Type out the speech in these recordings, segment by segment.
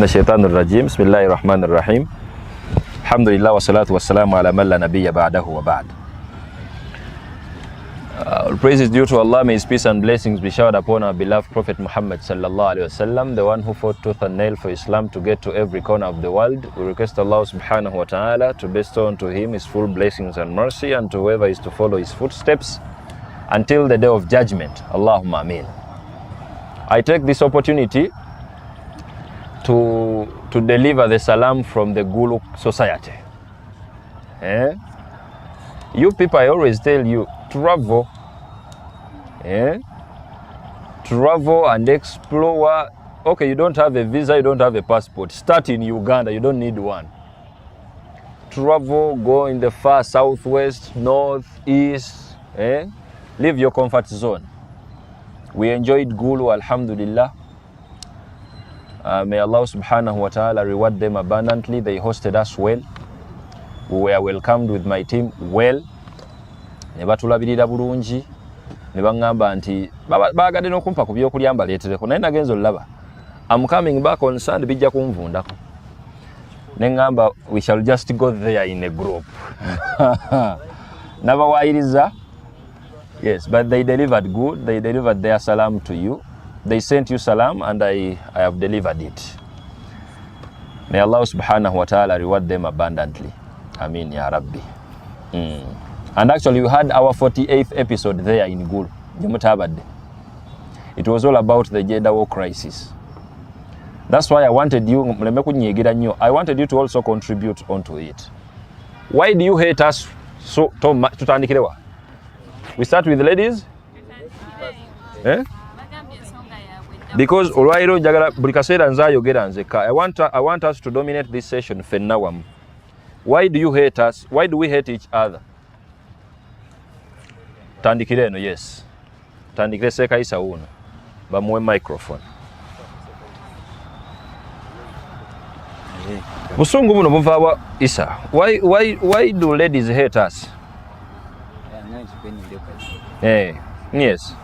الشيطان الرجيم بسم الله الرحمن الرحيم الحمد لله والصلاة والسلام على من لا نبي بعده وبعد. All praise is due to Allah. May His peace and blessings be showered upon our beloved Prophet Muhammad sallallahu alaihi wasallam, the one who fought tooth and nail for Islam to get to every corner of the world. We request Allah subhanahu wa ta'ala to bestow unto him His full blessings and mercy, and to whoever is to follow his footsteps until the day of judgment. Allahumma ameen. I take this opportunity to deliver the salam from the Gulu society. You people, I always tell you, travel and explore. Okay, you don't have a visa, you don't have a passport. Start in Uganda, you don't need one. Travel, go in the far southwest, north, east. Leave your comfort zone. We enjoyed Gulu, alhamdulillah. May Allah subhanahu wa ta'ala reward them abundantly. They hosted us well. We were welcomed with my team well. Ne batulabirira bulungi. Ne bangamba nti bagadde n'okumpa ku byokulya mbaleetereko. Naye nagenza olaba. I'm coming back on Sunday bijja kunvundako. Ne ngamba we shall just go there in a group. Nabawayiriza. Yes, but they delivered good. They delivered their salam to you. They sent you salam and I have delivered it. May Allah subhanahu wa ta'ala reward them abundantly. Ameen ya Rabbi. And actually we had our 48th episode there in Gulu. It was all about the gender war crisis. That's why I wanted you, I wanted you to also contribute onto it. Why do you hate us so much? We start with the ladies? Because olwairo jagala buli kaseera nze ayogera nzeka. I want us to dominate this session fenna wamu. Why do you hate us? Why do we hate each other? Tandikire eno, yes. Tandikire Seka Isa uno. Bamuwe microphone. Busungu buno buva Isa. Why do ladies hate us? Hey, yes.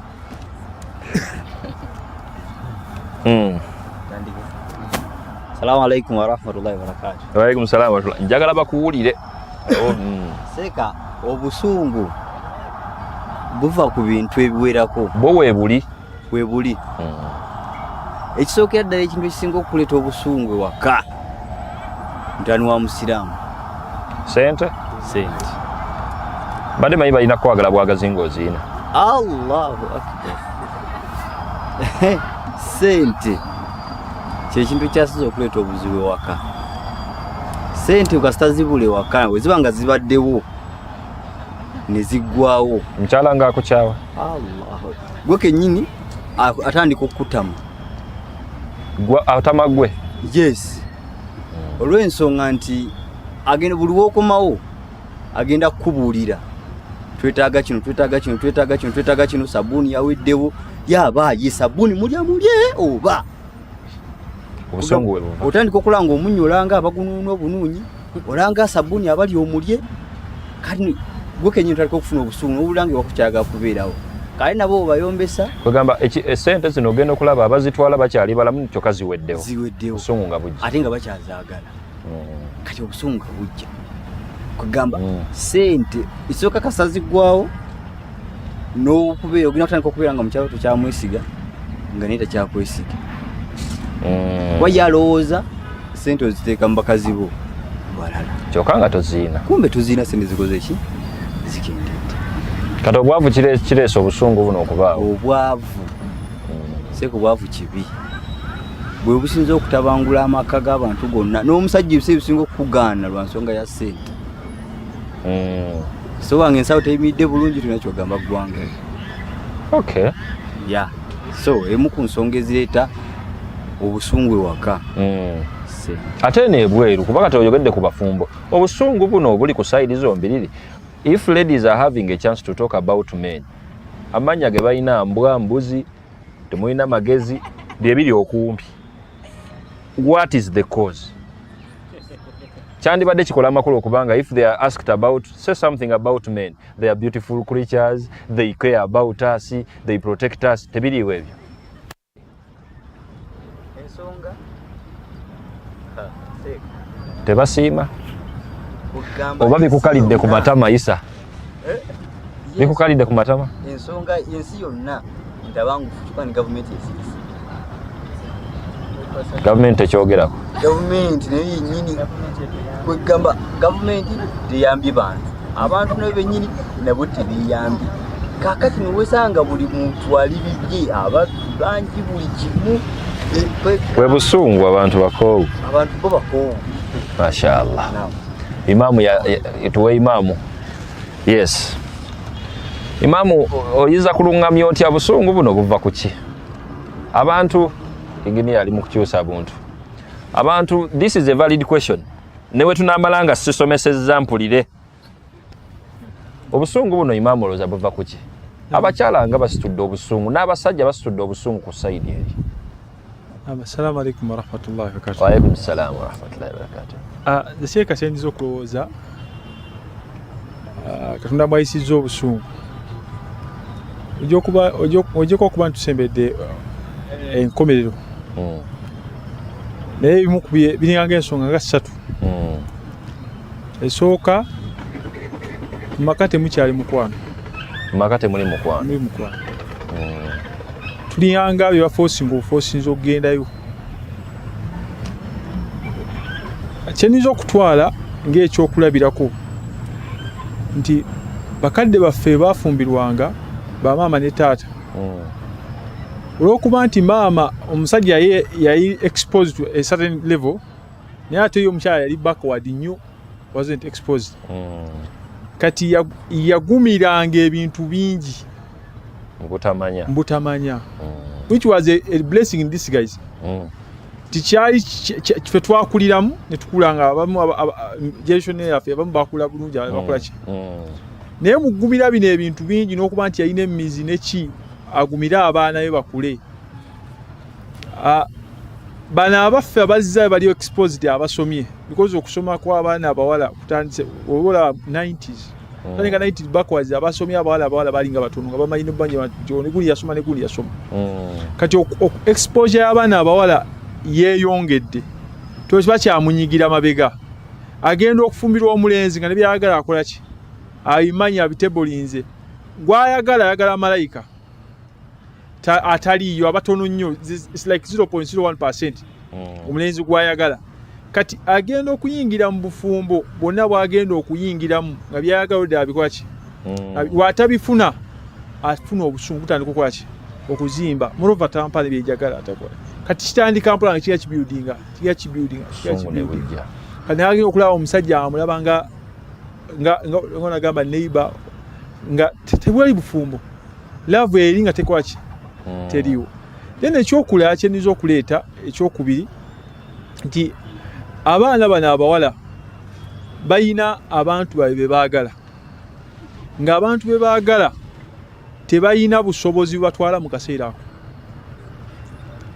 Assalamu alaikum wa rahmatullahi wa barakatuh. Wa alaikum salam wa rahmatullahi. Njagala bakuwulire. Seka obusungu buva ku bintu ebiwerako. Bo weebuli. Weebuli. Ekisookera ddala ekintu ekisinga okuleeta obusungu ewaka. Ntani wa Musiraamu. Sente? Sente. Bade manyi balina kwagala bwagazi ng'oziina. Allahu akbar. Sente kyekintu kyasiza okuleeta obuzibu ewaka. Sente ukasitazibula ewaka wezibanga zibaddewo ne ziggwawo mukyala ngaakukyawa. Allah gwe kennyini atandika okukutamu. Atama gwe? Yes. Olw'ensonga nti agenda buli w'okomawo agenda kukubuulira twetaaga kino, twetaaga kino, twetaaga kino, twetaaga kino, sabuuni yaweddewo. Yaba ye sabuuni mulya oba obusungu bwe buva. Otandika okulanga omunnyo olanga abagunuuna obunuunyi, olanga sabuuni abali omulye. Kati gwe kennyini otandika okufuna obusungu obulange wakukyaga kubeerawo. Kale nabo obayombesa. Kwegamba esente zino ogenda okulaba abazitwala bakyali balamu kyokka ziweddewo. Ziweddewo. Obusungu nga bujja. Ate nga bakyazaagala. Kati obusungu nga bujja. Kwegamba sente isooka kasaziggwawo n'okubeera ogenda kutandika okubeera nga mukyalo tokyamwesiga nga naye takyakwesiga. Wajja alowooza sente oziteeka mu bakazi bo balala kyokka nga toziina. Kumbe toziina sente zikoze ki? Zikendedde. Kati obwavu kireese obusungu buno okubaawo. Obwavu seeka obwavu kibi. Bwe businza okutabangula amaka g'abantu gonna n'omusajja ebisinga okukugaana lwa nsonga ya sente. So wange nsawo teyimiridde bulungi tunakyogamba ggwanga. Okay. Yeah. So emu ku nsonga ezireeta obusungu ewaka. Ate n'ebweru kubanga toyogedde ku bafumbo. Obusungu buno obuli ku side zombiriri. If ladies are having a chance to talk about men, amanya ge balina mbwa, mbuzi, temulina magezi, bye biri okumpi. What is the cause? Kyandibadde kikola amakulu okubanga if they are asked about, say something about men, they are beautiful creatures, they care about us, they protect us, tebiriiwo ebyo. Ensonga tebasiima oba bikukalidde ku matama Isa bikukalidde ku matama ensonga ensi yonna ntabangu kuchukua ni government esisi gavumenti ekyogerako government nayo yennyini kwegamba government teyambye abantu nabo bennyini nabo tebeyambye kakati niwesanga buli muntu alibibye abantu bangi buli kimu bwe busungu abantu bakoowu bo bakoowu mashallah imamu tuwe imamu yes imamu oyinza kulungamya otya busungu buno buva ku ki abantu ingini ali mu kukyusa buntu abantu this is a valid question newe tunamalanga sisomesezza mpulire obusungu buno imamu oloza buva ku ki abakyala nga basitudde obusungu n'abasajja basitudde obusungu ku sayidi eri Assalamu alaikum warahmatullahi wabarakatuh. Wa alaikum assalam warahmatullahi wabarakatuh. Desye kasendizo kulowooza Katonda mwayisizza obusungu ojjeko okuba ntusembedde enkomerero naye ebimu ku biringanga ensonga nga 3 esooka mu maka temukyali mukwano temuli mukwano tuliyanga bye bafoosinga obufoosinza okugendayo kyenyiza okutwala ng'ekyokulabirako nti bakadde baffe bafumbirwanga bamaama ne taata olw'okuba nti maama omusajja yali exposed to a certain level naye ate yo omukyala yali backward nnyo wasn't exposed kati yagumiranga ebintu bingi mbutamanya which was a blessing in disguise tikyali ffe twakuliramu ne tukulanga abamu generation yaffe abamu bakula bulungi bakola ki naye mugumira bino ebintu bingi n'okuba nti yalina emizi neki agumira abaana be bakule bano abaffe abazza bali exposed abasomye because okusoma kw'abaana abawala kutandise obola 90s Tandika 90 backwards abasomye abawala balinga batono nga bamanyi nebanja ne guli yasoma ne guli yasoma kati exposure y'abaana abawala yeeyongedde tokiba kyamunyigira mabega agenda okufumbirwa omulenzi nga ne byayagala akola ki ayimanya abitebolinze gwayagala malayika ataliyo abatono nnyo it's like 0.01% omulenzi gwayagala kati agenda okuyingira mu bufumbo bonna bwagenda okuyingiramu nga byayagala odde abikola ki watabifuna afuna obusungu butandika okukola ki okuzimba mulova tampale byejagala atakola kati kitandika mpola nga kibuildinga kati agenda okulaba omusajja amulaba nga nagamba neighbor nga tebwali bufumbo love eri nga tekola ki teriwo then ekyokulala kyenyiza okuleeta ekyokubiri nti abaana bano abawala bayina abantu babe bebaagala ng'abantu bebaagala tebayina busobozi bubatwala mu kaseera ako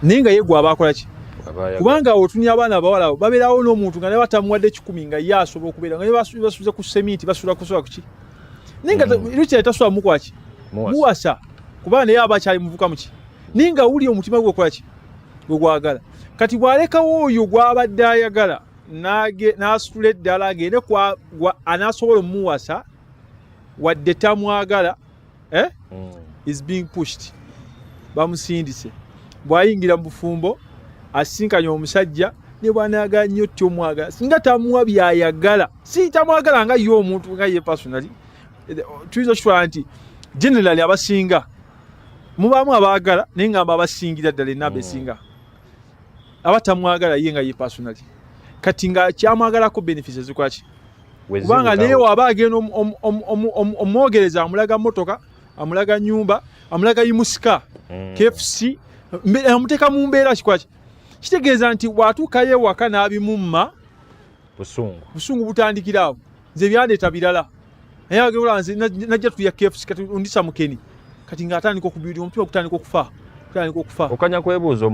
naye nga ye gwe abakola ki kubanga otunya abaana abawala babeerawo n'omuntu nga ne batamuwadde 10 nga ye asobola okubeera nga ne basuze ku sementi basula kusula ku ki naye nga lukyali tasula mukola ki muwasa kubanga naye aba akyali muvuka mu ki naye nga wuli omutima gwe okola ki gwe gwagala kati bw'alekawo oyo gw'abadde ayagala n'asitula eddala agende anaasobola omuwasa wadde tamwagala is being pushed bamusindise bw'ayingira mu bufumbo asinkanya omusajja ne bw'anaagala nnyo tyomwagala singa tamuwa byayagala si tamwagala nga ye omuntu nga ye personally tuyinza okitwala nti generally abasinga mubaamu abaagala naye ngamba abasingira ddala enamba esinga abatamwagala ye nga ye personally kati nga kyamwagalako benefits ezikola ki kubanga naye waba agenda omwogereza amulaga motoka amulaga nyumba amulaga yimusika KFC amuteeka mu mbeera kikola ki kitegeeza nti watuukayo ewaka n'abimumma busungu butandikira awo nze byandeeta birala naye agenda nze najja tuya KFC kati ondisa mukeni kati ng'atandika okubiulira omutima gutandika okufa okanya kwebuuza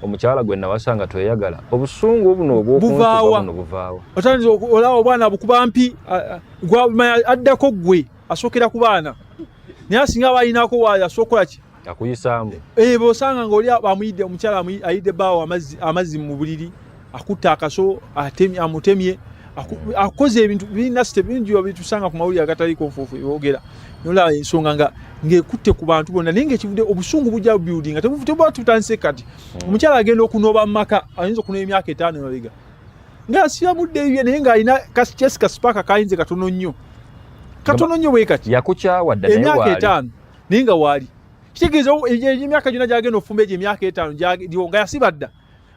omukyala gwe nawasanga tweyagala obusungu buno obw'okuntu otandika olaba obwana bukuba mpi addako gwe asookera ku baana naye asinga abalinako waayo asookola ki akuyisaamu bw'osanga ng'oli amuyidde omukyala ayidde bbaawo amazzi mu buliri akutta akaso amutemye akoze ebintu birina step bingi bitusanga ku mawulire agataliko nfuufu boogera nolaba ensonga ng'ekutte ku bantu bonna naye ng'ekivudde obusungu bujja building nga tebuba tutandise kati omukyala agenda okunoba mu maka ayinza okunoba emyaka 5 emabega ng'asiba mudde ebye naye ng'alina kyesi kasipaka kayinze katono nnyo bwe kati yakukyawa dda emyaka 5 naye nga waali kitegeeza emyaka gyonna gyagenda okufumba egyo emyaka 5 nga yasiba dda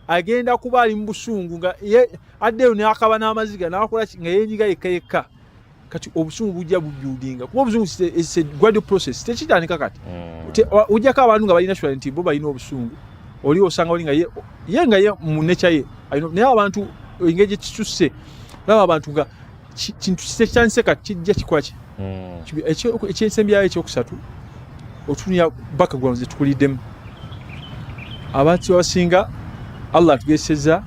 agenda kuba ali mu busungu nga addeyo n'akaba n'amaziga n'akola nga yenyiga yekka kati obusungu bujja bubuildinga kuba obusungu is a gradual process tekitandika kati ujjako abantu nga balina sure nti bo balina obusungu oli osanga oli nga ye mu nature ye naye abantu engeri gye kisusse laba abantu nga kintu tekitandise kati kijja kikwaki ekyensembyayo ekyokusatu otunya background zetukuliddemu abantu abasinga Allah tugeseza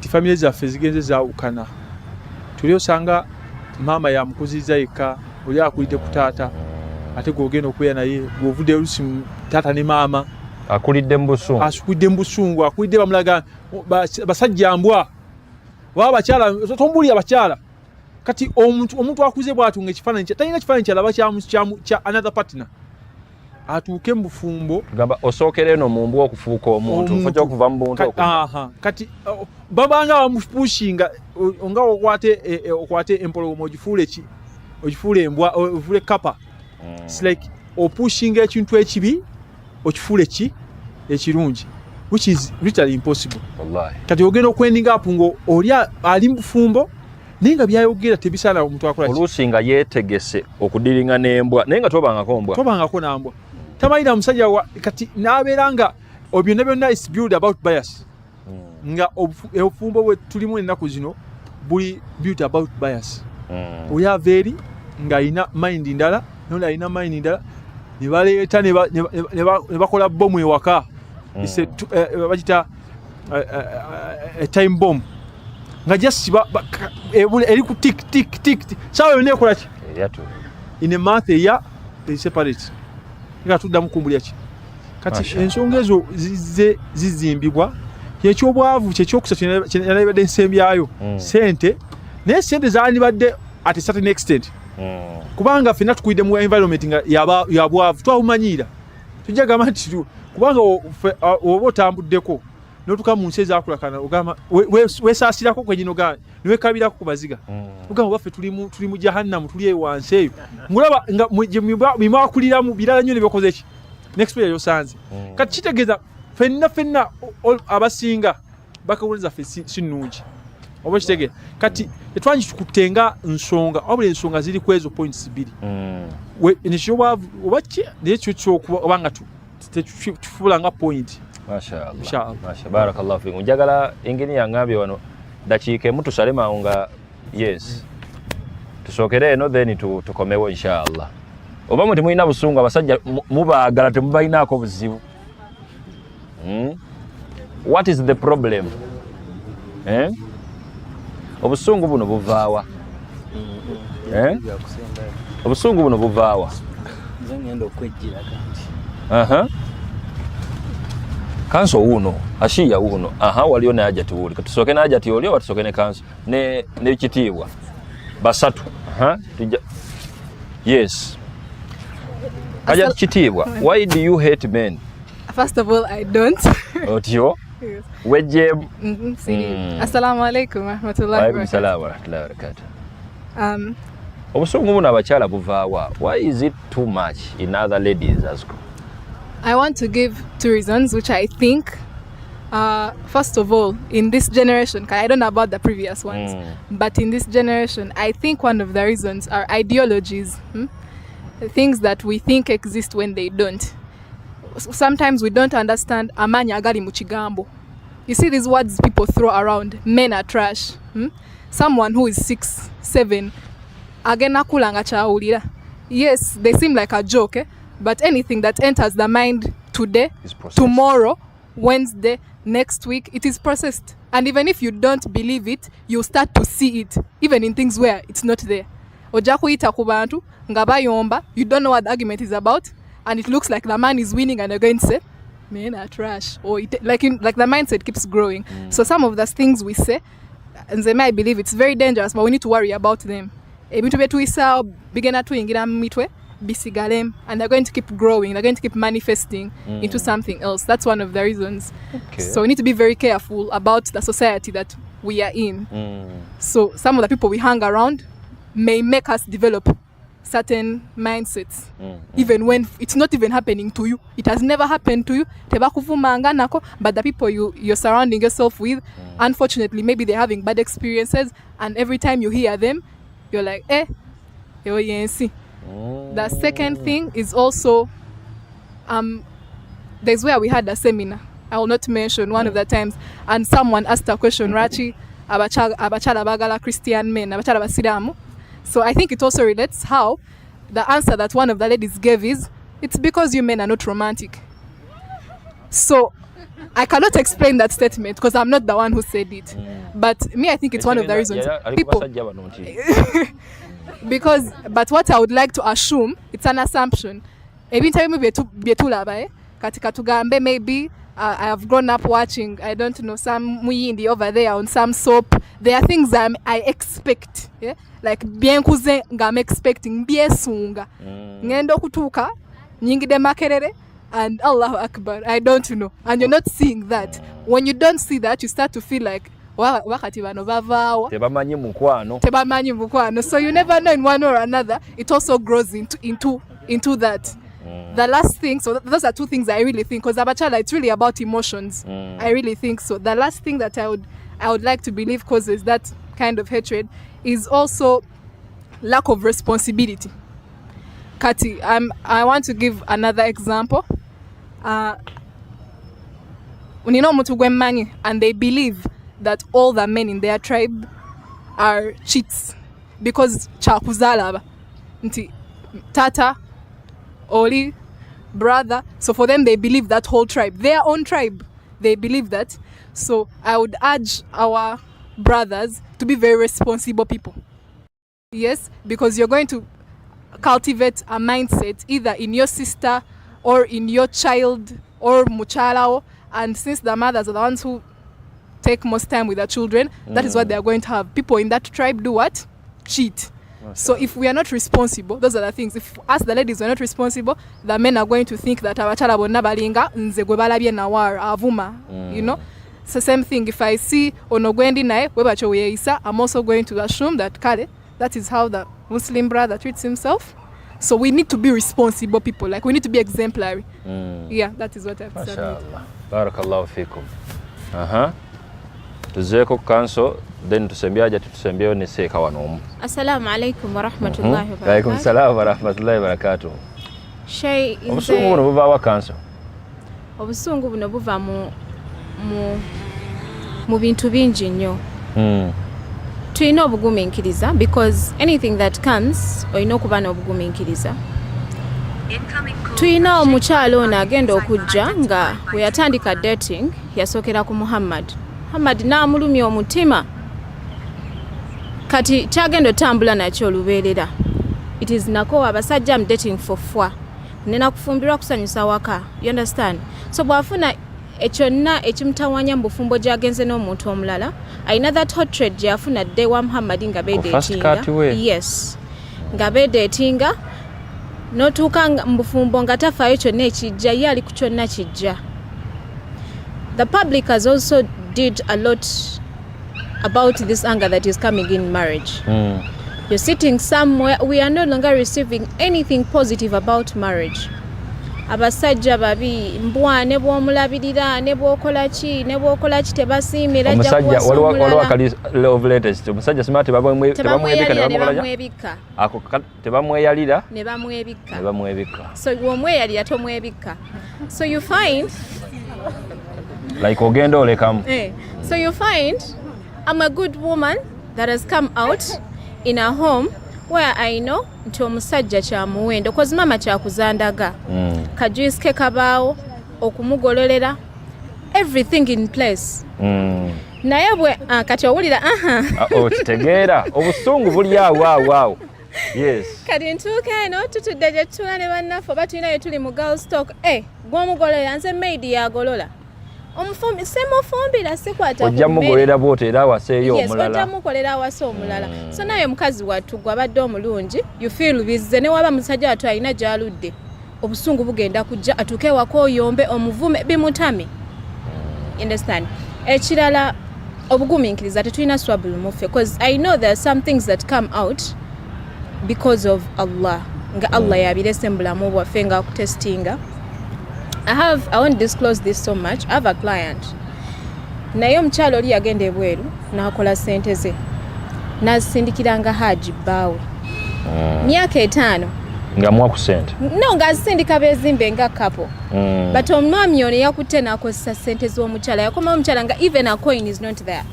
ti family zaffe zigenze zaawukana tuli osanga mama yamukuziza yekka oli akulidde ku taata ate gwogenda okubeera naye gwovudde olusi taata ne maama akulidde mu busungu akulidde bamulaga basajja mbwa waba bakyala tombuli abakyala kati omuntu akuze bw'atunga ekifaananyi talina kifaananyi kyalaba kya another partner atuuke mu bufumbo gamba osookera eno mu mbwa okufuuka omuntu fojja okuva mu buntu kati babanga bamupushinga nga okwate empologoma ogifuule embwa ogifuule kapa it's like opushinga ekintu ekibi okifuule ekirungi which is literally impossible wallahi kati ogenda okwendinga apo ngo oli ali mu bufumbo naye nga byayogera tebisaana omuntu akola oluusi nga yeetegese okudiringa n'embwa naye nga tobangako nambwa tamayina musajja kati n'abeera nga byonna is build about bias nga obufumbo bwe tulimu ennaku zino buli build about bias oli ava eri ng'alina mind ndala nondi alina mind ndala ne baleeta ne bakola bomu ewaka bagita time bomb nga just eri ku tik sawa yonna ekola ki in a month eya they separate nga tuddamu kumbulya ki kati ensonga ezo zizimbibwa kyekyobwavu kyekyokusatu kyenalibadde ensembyayo sente naye sente zaalibadde at a certain extent kubanga ffenna tukulidde mu environment nga yabwavu twawumanyiira tujja gamba nti kubanga oba otambuddeko n'otuka mu nsi ezaakulakana ogamba weesaasirako kwenyino gaa niwekabirako ku baziga ogamba baffe tuli mu jahannamu tuli eyo wansi eyo ngulaba nga mimwakuliramu birala nnyo ne bikoze ki nexperience yosanze kati kitegeeza ffenna abasinga bakawuliriza ffe si nnungi oba kitegeeza kati tetwanyi tukutenga nsonga wabula ensonga ziri ku ezo points bbiri nekyobwavu oba ki naye kyo kyokuba nga tufuula nga point Mashallah. Barakallahu fikum. Njagala engeri yangambye wano dakiika emu tusale mangu nga yes tusookere eno then tukomewo inshallah. Oba muti mulina busungu abasajja mubaagala temubalinaako buzibu. What is the problem? Obusungu buno buvaawa? Obusungu buno buvaawa? Nze ngenda okwejjira kanti. Kanso uno ashiya uno waliyo ne ajati wuli katusoke na ajati oli watusoke ne kanso ne kitiibwa basatu yes ajati kitiibwa. Why do you hate men? First of all, I don't. Otio weje Assalamu alaikum warahmatullahi wabarakatuh. Assalamu warahmatullahi wabarakatuh. Obusungu buno abakyala buvaawa? Why is it too much in other ladies as well? I want to give 2 reasons, which I think, first of all, in this generation, I don't know about the previous ones, but in this generation, I think one of the reasons are ideologies, things that we think exist when they don't. Sometimes we don't understand amanya agali mu kigambo. You see these words people throw around, men are trash. Someone who is 6, 7, agena kulanga chawulira. Yes, they seem like a joke, but anything that enters the mind today, tomorrow, Wednesday, next week, it is processed. And even if you don't believe it, you start to see it, even in things where it's not there. Oja kuyita ku bantu nga bayomba, you don't know what the argument is about, and it looks like the man is winning and you're going to say, men are trash, or like the mindset keeps growing. So some of the things we say, and they might believe it's very dangerous, but we need to worry about them. Ebintu betuisa bigena tuyingira mitwe bisigalem, and they're going to keep growing, they're going to keep manifesting into something else. That's one of the reasons. Okay. So we need to be very careful about the society that we are in. So some of the people we hang around may make us develop certain mindsets, even when it's not even happening to you. It has never happened to you, but the people you're surrounding yourself with, unfortunately, maybe they're having bad experiences, and every time you hear them, you're like, The second thing is also, there's where we had a seminar, I will not mention one of the times, and someone asked a question, Rachi, abachala bagala Christian men, abachala basidamu. So I think it also relates how the answer that one of the ladies gave is, it's because you men are not romantic. So I cannot explain that statement because I'm not the one who said it. But me, I think it's one of the reasons. People, but what I would like to assume, it's an assumption. Maybe I have grown up watching, I don't know, some muyindi over there on some soap. There are things I expect, yeah? Like bien kuze ngam expecting bien sunga ngendo kutuka nyingi de makerere and Allahu Akbar, I don't know, and you're not seeing that. When you don't see that, you start to feel like wakati bano bavawa tebamanyi mukwano, so you never know in one or another. It also grows into that. The last thing, so those are two things I really think, because abachala, it's really about emotions. I really think so. The last thing that I would like to believe causes that kind of hatred is also lack of responsibility. Kati, I want to give another example. And they believe that all the men in their tribe are cheats because chakuzala nti tata Oli, brother. So for them, they believe that whole tribe, their own tribe, they believe that. So I would urge our brothers to be very responsible people. Yes, because you're going to cultivate a mindset either in your sister or in your child or muchalao. And since the mothers are the ones who take most time with their children, that is what they are going to have. People in that tribe do what? Cheat. So if we are not responsible, those are the things. If us the ladies are not responsible, the men are going to think that abachala bonna balinga nze gwe balabye nawar avuma, you know. So same thing, if I see onogwendi naye webacho yeisa, I'm also going to assume that kale, that is how the Muslim brother treats himself. So we need to be responsible people, like we need to be exemplary. Yeah, that is what I've said. MashaAllah. Barakallahu fikum. Tuzeko kanso, then tusembiaje tusembeo ni seka wanomu. Assalamu alaikum wa rahmatullahi wa barakatuh. Alaikum salam wa rahmatullahi wa barakatuh. Shay inze obusungu buno buva wa kanso. Obusungu buno buva mu bintu bingi nnyo. Tuyina obugumiikiriza, because anything that comes oyina okuba n'obugumiikiriza. Tuyina omukyalo ono agenda okujja nga we yatandika dating yasookera ku Muhammad n'amulumya omutima. Kati kyagenda otambula nakyo olubeerera. It is nako abasajja am dating for fwa. Nena kufumbirwa kusanyusa waka. You understand? So bwafuna ekyonna ekimutawanya mu bufumbo gyagenze n'omuntu omulala, ayina that hatred gyafuna dde wa Muhammad nga beedatinga. Yes. Nga beedatinga n'otuuka mu bufumbo nga tafaayo kyonna ekijja, ye ali ku kyonna kijja. The public has also did a lot about this anger that is coming in marriage. You're sitting somewhere, we are no longer receiving anything positive about marriage. Abasajja babi mbwa ne bw'omulabirira ne bw'okola ki tebasiimira ajja kuwasa omulala. Waliwo akali love letters. Omusajja simati tebamwebika. Ako tebamweyalira ne bamwebika. So womweyalira tomwebika. So you find like ogendo olekamu. So you find I'm a good woman that has come out in a home where I know nti omusajja kya muwendo, cause mama kyakuzandaga. Kajuice ke kabaawo okumugololera, everything in place. Naye bwe kati owulira kitegeera obusungu buli awo. Yes. kati ntuuka eno tutudde gye tutula ne bannaffe oba tulina ye tuli mu girls talk gw'omugolera nze maidi yagolola omufumbi semufumbira sikwata ojja mugolera bw'oto era awaseeyo omulala. Yes, ojja mukolera awase omulala. So naye mukazi wattu gw'abadde omulungi you feel bizze ne waba musajja wattu alina gy'aludde obusungu bugenda kujja atuuke ewaka oyombe omuvume bimutame. Understand? Ekirala obugumiikiriza tetulina swabulu muffe because I know there are some things that come out because of Allah. Nga Allah yabirese mu bulamu bwaffe nga akutestinga. I won't disclose this so much. I have a client. Naye omukyalo oli yagenda ebweru n'akola ssente ze. N'azisindikiranga Haji bbaawe. Myaka 5. Nga mwa ku ssente. No, ng'azisindika beezimbe nga couple. But omwami ono yakutte n'akozesa ssente z'omukyala. Yakoma omukyala nga even a coin is not there.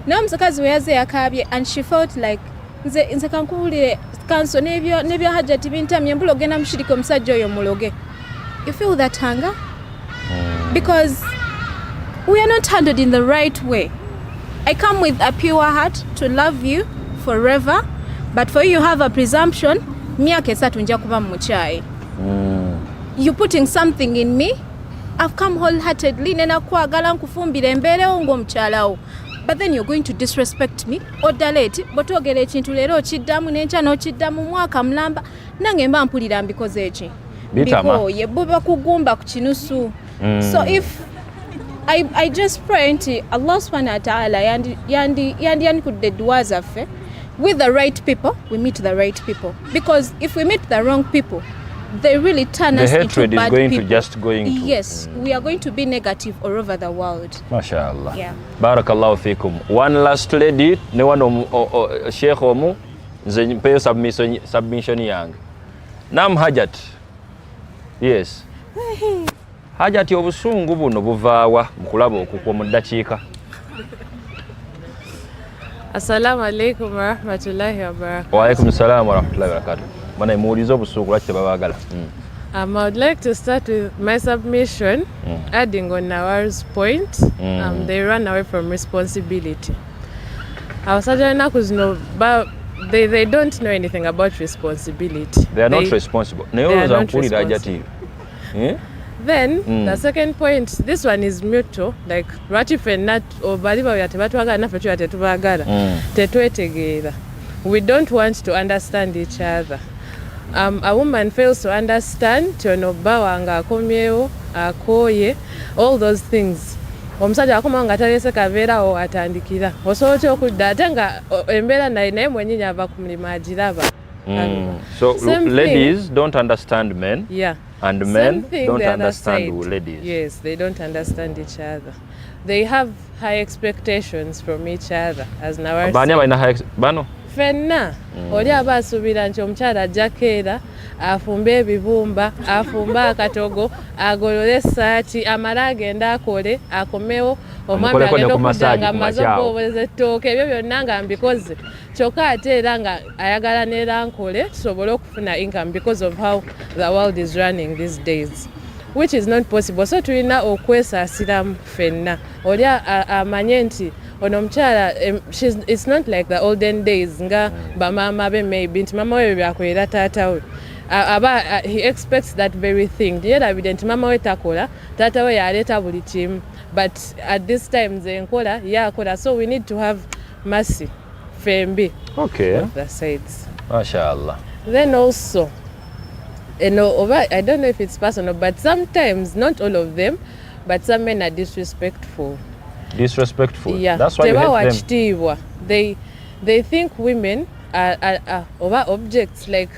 Naye omusakazi we yaze yakaabye and she felt like nze kankubulire kanso n'ebya Hajjati bintamye mbula ogenda mushirika omusajja oyo muloge. You feel that hunger? Because we are not handled in the right way. I come with a pure heart to love you forever, but for you have a presumption, myaka 3 nja kuba mukyai. You're putting something in me. I've come wholeheartedly nena kwagala nkufumbire embeerewo ng'omukyalawo. But then you're going to disrespect me. Odaleti, botogere ekintu leero okiddamu n'enkya n'okiddamu mwaka mulamba nange mba mpulira mbikoze eki. Biko ye buba kugumba ku kinusu. So if I just pray nti Allah subhanahu wa ta'ala yandi kudde dua zaffe with the right people, we meet the right people. Because if we meet the wrong people, they really turn us into bad people. The hatred is going to Yes, we are going to be negative all over the world. MashaAllah. Yeah. Barakallahu fikum. One last lady, ne one Sheikh omu, nze mpeyo submission yange. Nam Hajat. Yes. Hajati obusungu buno buvaawa mukulaba okukwa mu ddakiika. Assalamu alaikum wa rahmatullahi wa barakatuh. Wa alaikum salam wa rahmatullahi wa barakatuh. Mana mulizo obusungu lwaki tebabaagala? I would like to start with my submission, adding on Nawar's point. They run away from responsibility. They don't know anything about responsibility. They are not responsible. Then the second point, this one is mutual. Like what if not we don't want to understand each other. A woman fails to understand all those things. Omusajja akoma nga talese kabeerawo atandikira osobola okudda ate nga embeera naye mwennyini ava ku mulimu agiraba. So ladies don't understand men. Yeah. And men don't understand ladies. Yes, they don't understand each other. They have high expectations from each other, as Nawar said. Fenna oli aba asuubira nti omukyala ajja keera afumbe ebibumba afumba akatogo agolole essaati amala agenda akole akomewo omwami agenda okudanga amaze okubooboleza ettooke ebyo byonna nga mbikoze kyokka ate era nga ayagala neera nkole tusobole okufuna income because of how the world is running these days, which is not possible. So tulina okwesaasiramu fenna oli amanye nti ono omukyala it's not like the olden days nga bamaama be maybe nti mama we byakolera taata we he expects that very thing. Yerabidde nti mama we takola taata we yaleeta buli kimu, but at this time nze nkola yakola, so we need to have mercy fembi of the sides. MashaAllah. Then also I don't know if it's personal, but sometimes, not all of them, but some men are disrespectful. Yeah. That's why you hate them. They think women are over objects, like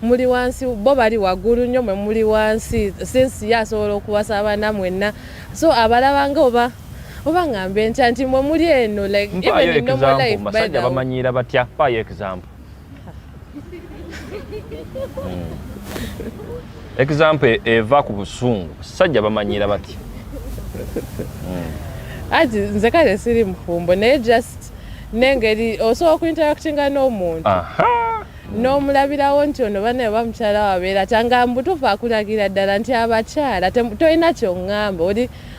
muli wansi bo bali waggulu nnyo mwe muli wansi since yasobola okuwasa abaana mwenna, so abalabanga oba ngambe ntya nti mwe muli eno, like even in normal life masajja bamanyira batya payo example. Example eva ku busungu sajja bamanyira batya. Ati nze kale siri mufumbo naye just nengeri osobola okuinteractinga n'omuntu n'omulabirawo nti ono bane bamukyala wabeera kyanga mbutuufu akulagira ddala nti abakyala tolina kyongamba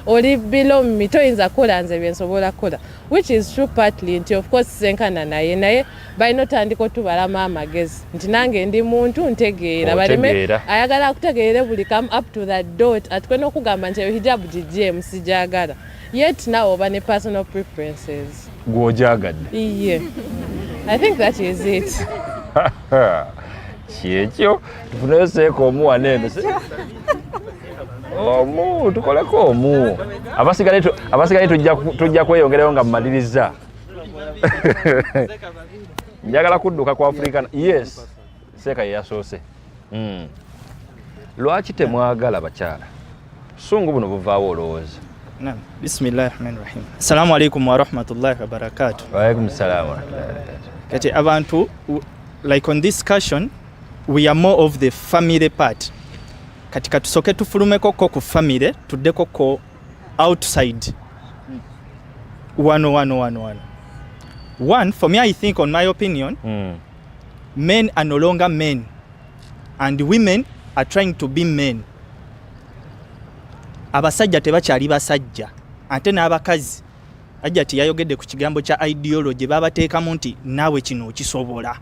oli below me toyinza kukola nze byensobola kukola, which is true partly nti of course senkana naye balina otandika otubalamu amagezi nti nange ndi muntu ntegeera baleme ayagala akutegeere buli come up to that dot atikwena okugamba nti hijabu gigye sijagala yet nawe oba ne personal preferences gwojagadde. Yeah. I think that is it. Kyekyo tufuneyo seeka omu wanene omu tukoleko omu abasigaye tujja kweyongerayo nga mumaliriza. Njagala kudduka ku African. Yes, seeka yeyasoose. Lwaki temwagala bakyala? Busungu buno buvaawo olowooza? Naam, bismillahirrahmanirrahim. Assalamu alaikum wa rahmatullahi wa barakatuh. Wa alaikum salam wa rahmatullahi wa barakatuh. Kati abantu, like on this discussion, we are more of the family part. Kati katusoke tufulumeko ku family, tuddeko ko outside. One, for me I think, on my opinion, men are no longer men and women are trying to be men. Abasajja tebakyali basajja ate n'abakazi ajja tiyayogedde ku kigambo kya ideology babateekamu nti naawe kino okisobola.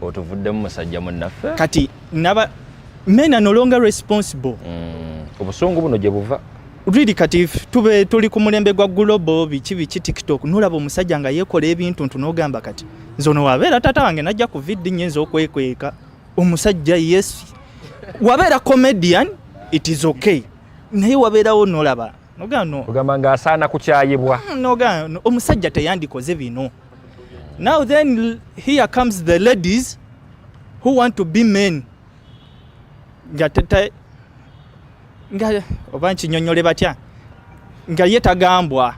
Otuvuddemu musajja munnaffe kati men are no longer responsible. Obusungu buno gye buva really kati tube tuli ku mulembe gwa global biki TikTok nolaba omusajja nga yeekola ebintu ntunogamba kati nzono wabeera tata wange najja ku vidi nyenzo okwekweka omusajja yes wabeera comedian it is okay naye wabeerawo nolaba nogano ogamba nga asaana kukyayibwa nogano omusajja teyandikoze bino. Now then here comes the ladies who want to be men nga oba nkinyonyole batya nga yetagambwa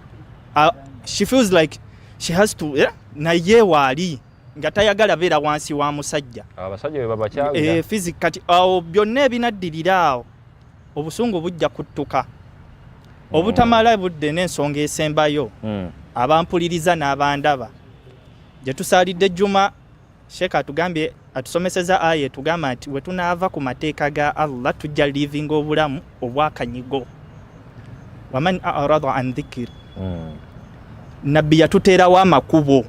she feels like she has to naye waali nga tayagala beera wansi wa musajja abasajja babakyaga physically awo byonna ebinaddirira awo obusungu bujja kuttuka obutamala budde n'ensonga esembayo abampuliriza n'abandaba gye tusalidde Juma Sheikh atugambye atusomeseza aya tugamba nti we tunaava ku mateeka ga Allah tujja living obulamu obwakanyigo waman a'rada an dhikr nabbi yatuteerawo amakubo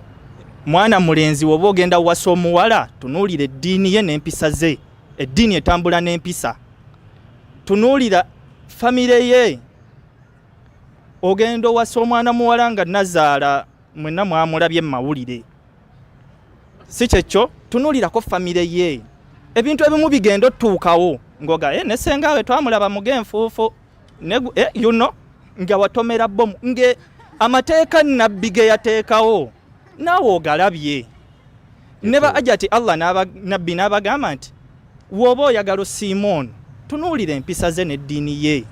mwana mulenzi woba ogenda wasa omuwala tunuulira eddiini ye n'empisa ze eddiini etambula n'empisa tunuulira famire ye ogenda wasa omwana muwala nga nazaala mwenna mwamulabye mawulire si kyekyo tunuulirako famire ye ebintu ebimu bigenda otuukawo ngoga ne sengawe twamulaba mugenfuufu you know nga watomera bomu nge amateeka nabbi ge yateekawo naawe ogalabye neba ajati Allah nabbi n'abagamba nti woba oyagala Simon tunuulira empisa ze n'eddiini ye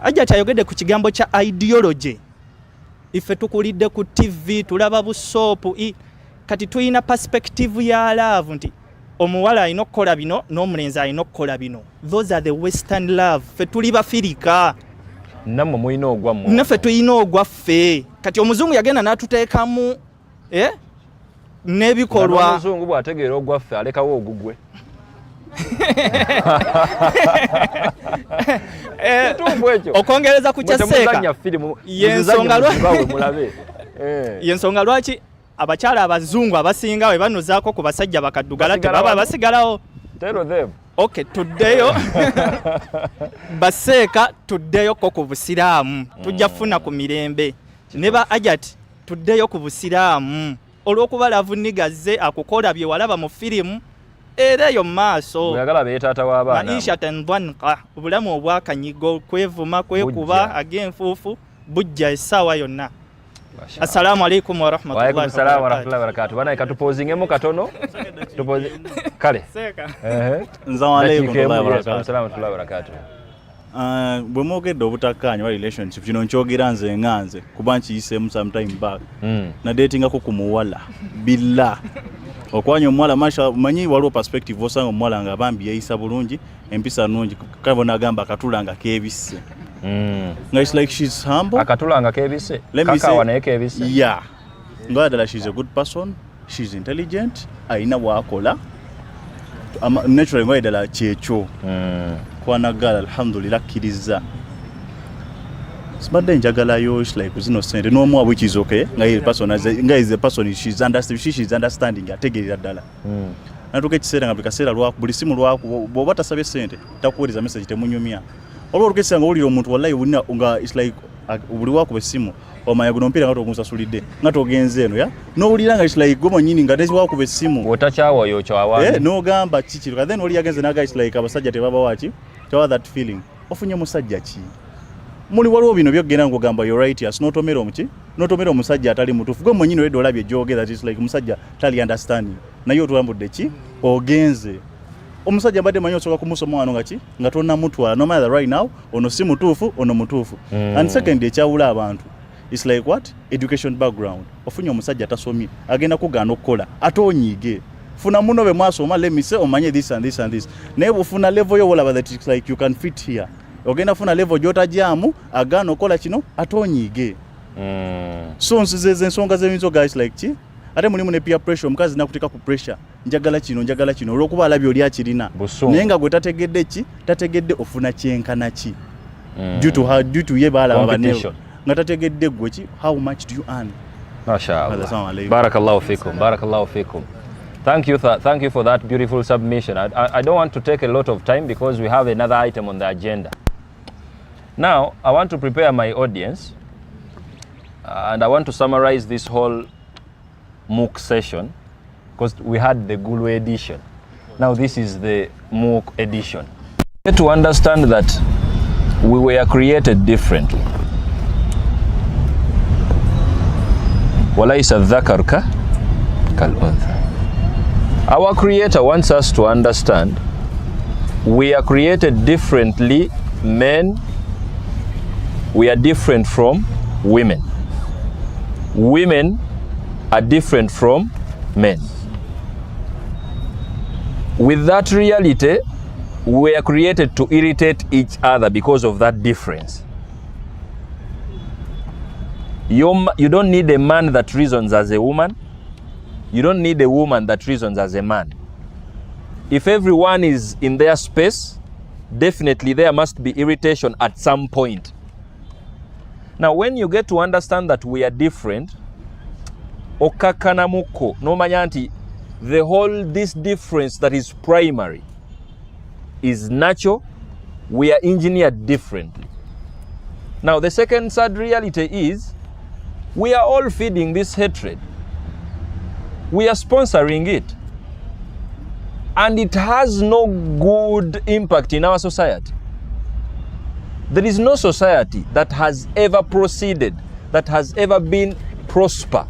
ajati ayogedde ku kigambo kya ideology ife tukulidde ku TV tulaba busoopu kati tuyina perspective ya love nti omuwala alina okukola bino n'omulenzi alina okukola bino. Those are the western love. Fe tuli bafirika namwe mulina ogwammwe naffe tulina ogwaffe kati omuzungu yagenda n'atuteekamu n'ebikolwa omuzungu bw'ategeera ogwaffe alekawo ogugwe okongereza ku kyaseeka yensonga lwaki abakyala abazungu abasinga we banozaako ku basajja bakaddugala tebaba basigalawo. Okay, tuddeyo baseeka tuddeyo ko ku busiraamu tujja funa ku mirembe ne ba ajati tuddeyo ku busiraamu olw'okuba lavu nigazze akukola bye walaba mu firimu era yo maaso oyagala beetaata w'abaana maisha tanvanqa obulamu obwakanyigo kwevuma kwekuba ag'enfuufu bujja essaawa yonna. Assalamu alaikum wa rahmatullahi wa barakatuh. Bana ikatupozingemo katono. Kale. Nzawa alaikum wa barakatuh. Bwe mwogedde obutakkaanya wa relationship kino nkyogera nze nganze kuba nkiyisemu sometime back na datingako ku muwala billah okwanya omuwala masha manyi waliwo perspective osanga omuwala nga bambi yeeyisa bulungi empisa nnungi kabona agamba akatulanga keebisse nga it's like she's humble akatulanga keebisse kakawa naye keebisse yeah ngadala she's a good person she's intelligent ayina bwakola naturally ngo edala checho kwanagala alhamdulillah kiriza sibadde njagala yo is like zino sente no more which is okay nga person as a person she's understanding ategerera ddala natuka ekiseera nga bikaseera lwaku buli simu lwaku bwoba tasabye sente takuwuliriza message temunyumya olwo olukesanga nga owulira omuntu wallahi bulina nga is like buli waku besimu omanya guno mpira nga togunsasulidde nga togenze eno ya n'owulira nga is like gomo nyini nga tezi waku besimu wotakyawa yo kyawa n'ogamba kiki then oli yagenze naga is like abasajja tebaba waki tawa that feeling ofunye musajja ki muli waliwo bino byogenda ngogamba you're right yes notomera omuki notomera omusajja atali mutufu gwe mwenyini olwedde olabye joge that is like musajja tali understanding naye otulambudde ki ogenze omusajja mbadde manyi osobola kumusoma wano nga ki nga tonna mutwala no matter right now ono si mutuufu ono mutuufu and second ekyawula abantu it's like what education background ofunye omusajja tasomye agenda kugaana okukola ate onyiige funa muno be mwasoma let me say omanye this and this and this naye bufuna level yo olaba that it's like you can fit here ogenda funa level gyotajyamu agaana okola kino ate onyiige so nsize ensonga z'ebinzo guys like ki ate mulimu ne peer pressure omukazi nakuteeka ku pressure njagala kino olwokuba alabye oli akirina naye nga gwe tategedde ki tategedde ofuna kyenkana ki due to ye baalaba banne nga tategedde gwe ki how much do you earn mashallah barakallahu fikum Thank you for that beautiful submission. I don't want to take a lot of time because we have another item on the agenda. Now, I want to prepare my audience and I want to summarize this whole M.U.K session because we had the Gulu edition. Now this is the M.U.K edition. You get to understand that we were created differently. وَلَيْسَ الذَّكَرُ كَالْأُنْثَى. Our Creator wants us to understand we are created differently. Men, we are different from women. Women are different from men. With that reality, we are created to irritate each other because of that difference. You don't need a man that reasons as a woman. You don't need a woman that reasons as a man. If everyone is in their space, definitely there must be irritation at some point. Now, when you get to understand that we are different, okakanamuko no manyanti, this difference that is primary is natural. We are engineered differently. Now, the second sad reality is we are all feeding this hatred. We are sponsoring it. And it has no good impact in our society. There is no society that has ever proceeded, that has ever been prosper.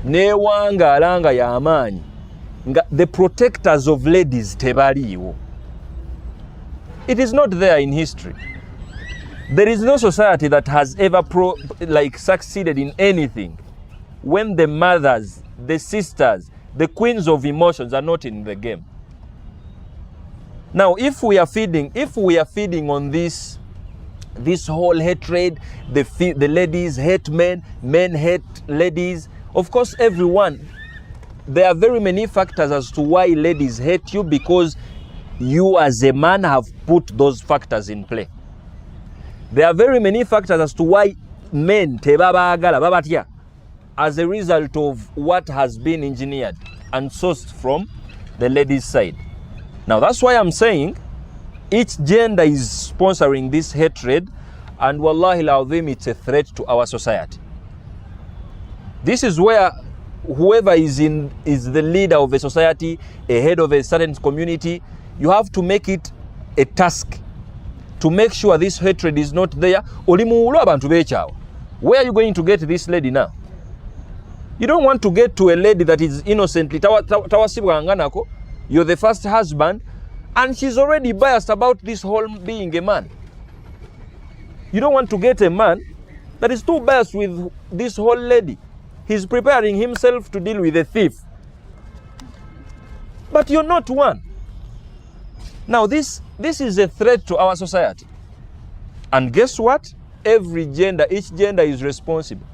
Newanga alanga ya amani. The protectors of ladies tebaliwo. It is not there in history. There is no society that has ever succeeded in anything when the mothers, the sisters, the queens of emotions are not in the game. Now, if we are feeding on this whole hatred, the ladies hate men, men hate ladies. Of course, there are very many factors as to why ladies hate you, because you as a man have put those factors in play. There are very many factors as to why men tebabagala babatya, as a result of what has been engineered and sourced from the ladies' side. Now that's why I'm saying each gender is sponsoring this hatred, and wallahi al-azim, it's a threat to our society. This is where whoever is the leader of a society, a head of a certain community, you have to make it a task to make sure this hatred is not there. Where are you going to get this lady now? You don't want to get to a lady that is innocently you're the first husband and she's already biased about this whole being a man. You don't want to get a man that is too biased with this whole lady. He's preparing himself to deal with a thief. But you're not one. Now this is a threat to our society. And guess what? Each gender is responsible.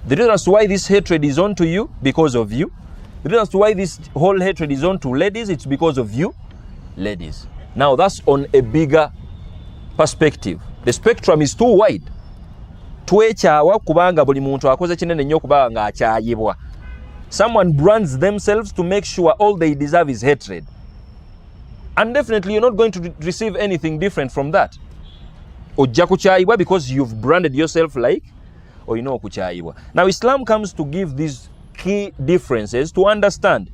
The reason why this hatred is onto you, because of you. The reason as to why this whole hatred is on to ladies, it's because of you, ladies. Now that's on a bigger perspective. The spectrum is too wide. Twekyawa kubanga buli muntu akoze kinene nnyo kubanga ng'akyayibwa. Someone brands themselves to make sure all they deserve is hatred. And definitely you're not going to receive anything different from that. Ojja kukyayibwa because you've branded yourself like oyina okukyayibwa. Now Islam comes to give these key differences to understand.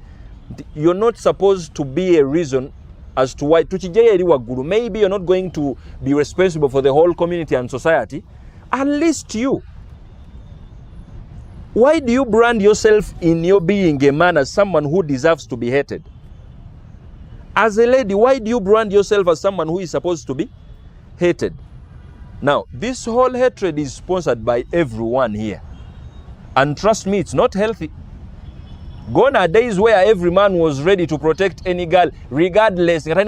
You're not supposed to be a reason as to why tukijeyo eri waggulu. Maybe you're not going to be responsible for the whole community and society. At least you. Why do you brand yourself in your being a man as someone who deserves to be hated? As a lady, why do you brand yourself as someone who is supposed to be hated? Now, this whole hatred is sponsored by everyone here. And trust me, it's not healthy. Gone are days where every man was ready to protect any girl, regardless. Today,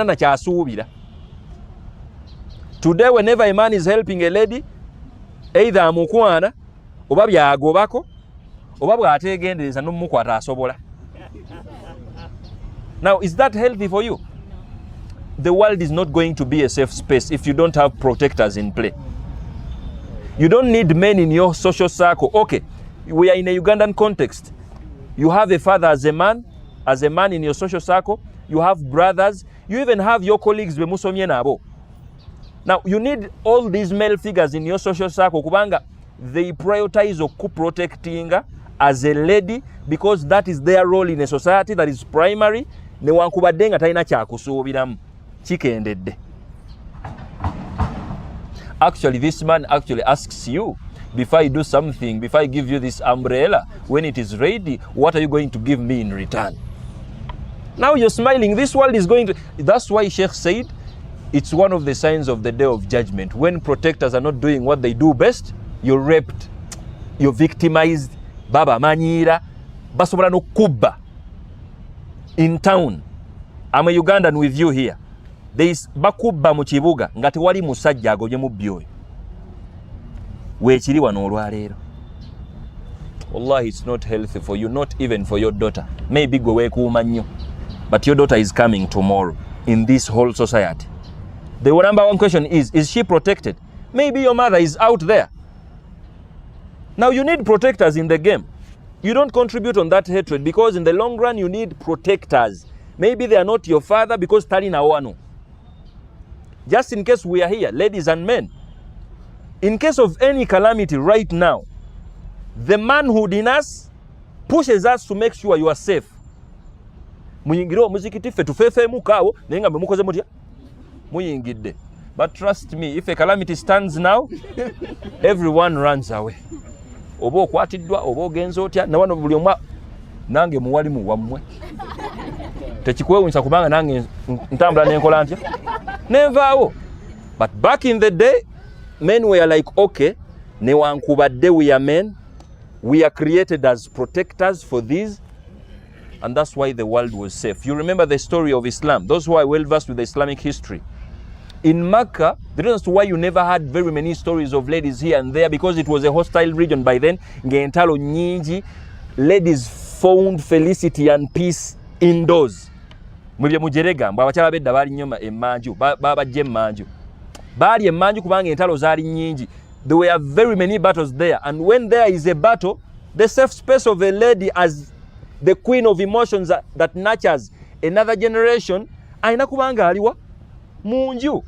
whenever a man is helping a lady, either amukwana, oba byagobako, oba bw'ategendereza n'omukwata asobola. Now, is that healthy for you? The world is not going to be a safe space if you don't have protectors in play. You don't need men in your social circle. Okay, we are in a Ugandan context. You have a father as a man in your social circle. You have brothers. You even have your colleagues. Now, you need all these male figures in your social circle. Kubanga, they prioritize protecting as a lady because that is their role in a society that is primary. Newankubadde nga talina kyakusuubiramu kikendedde. Actually, this man actually asks you, before I do something, before I give you this umbrella, when it is ready, what are you going to give me in return? Now you're smiling. This world is going to... That's why Sheikh said, it's one of the signs of the day of judgment. When protectors are not doing what they do best, you're raped, you're victimized, baba manyira, basobola n'okubba. In town, I'm a Ugandan with you here. There is bakubba mu kibuga nga tewali musajja agobye mu byoyo. Weekiri wano olwaleero. Wallahi, it's not healthy for you, not even for your daughter. Maybe gwe weekuuma nnyo, but your daughter is coming tomorrow in this whole society. The number one question is she protected? Maybe your mother is out there. Now you need protectors in the game. You don't contribute on that hatred because in the long run you need protectors. Maybe they are not your father because talina wano. Just in case we are here, ladies and men, in case of any calamity right now, the manhood in us pushes us to make sure you are safe. Muyingiro muzikiti fe tufefe mukawo nenga mukoze mutya muyingidde. But trust me, if a calamity stands now, everyone runs away. Oba okwatiddwa oba ogenza otya na wano buli omwa nange muwalimu wammwe tekikwewunyisa kubanga nange ntambula n'enkola ntya nenvaawo. But back in the day, men were like, okay, newankubadde we are men, we are created as protectors for these, and that's why the world was safe. You remember the story of Islam, those who are well versed with the Islamic history. In Mecca, the reason why you never had very many stories of ladies here and there, because it was a hostile region by then. Ngentalo nyingi, ladies found felicity and peace indoors. Mwebye mujerega mbu abakyala bedda bali nnyo emmanju babajja emmanju bali emmanju kubanga entalo zaali nyingi. There were very many battles there, and when there is a battle, the safe space of a lady as the queen of emotions that nurtures another generation aina kubanga aliwa munju.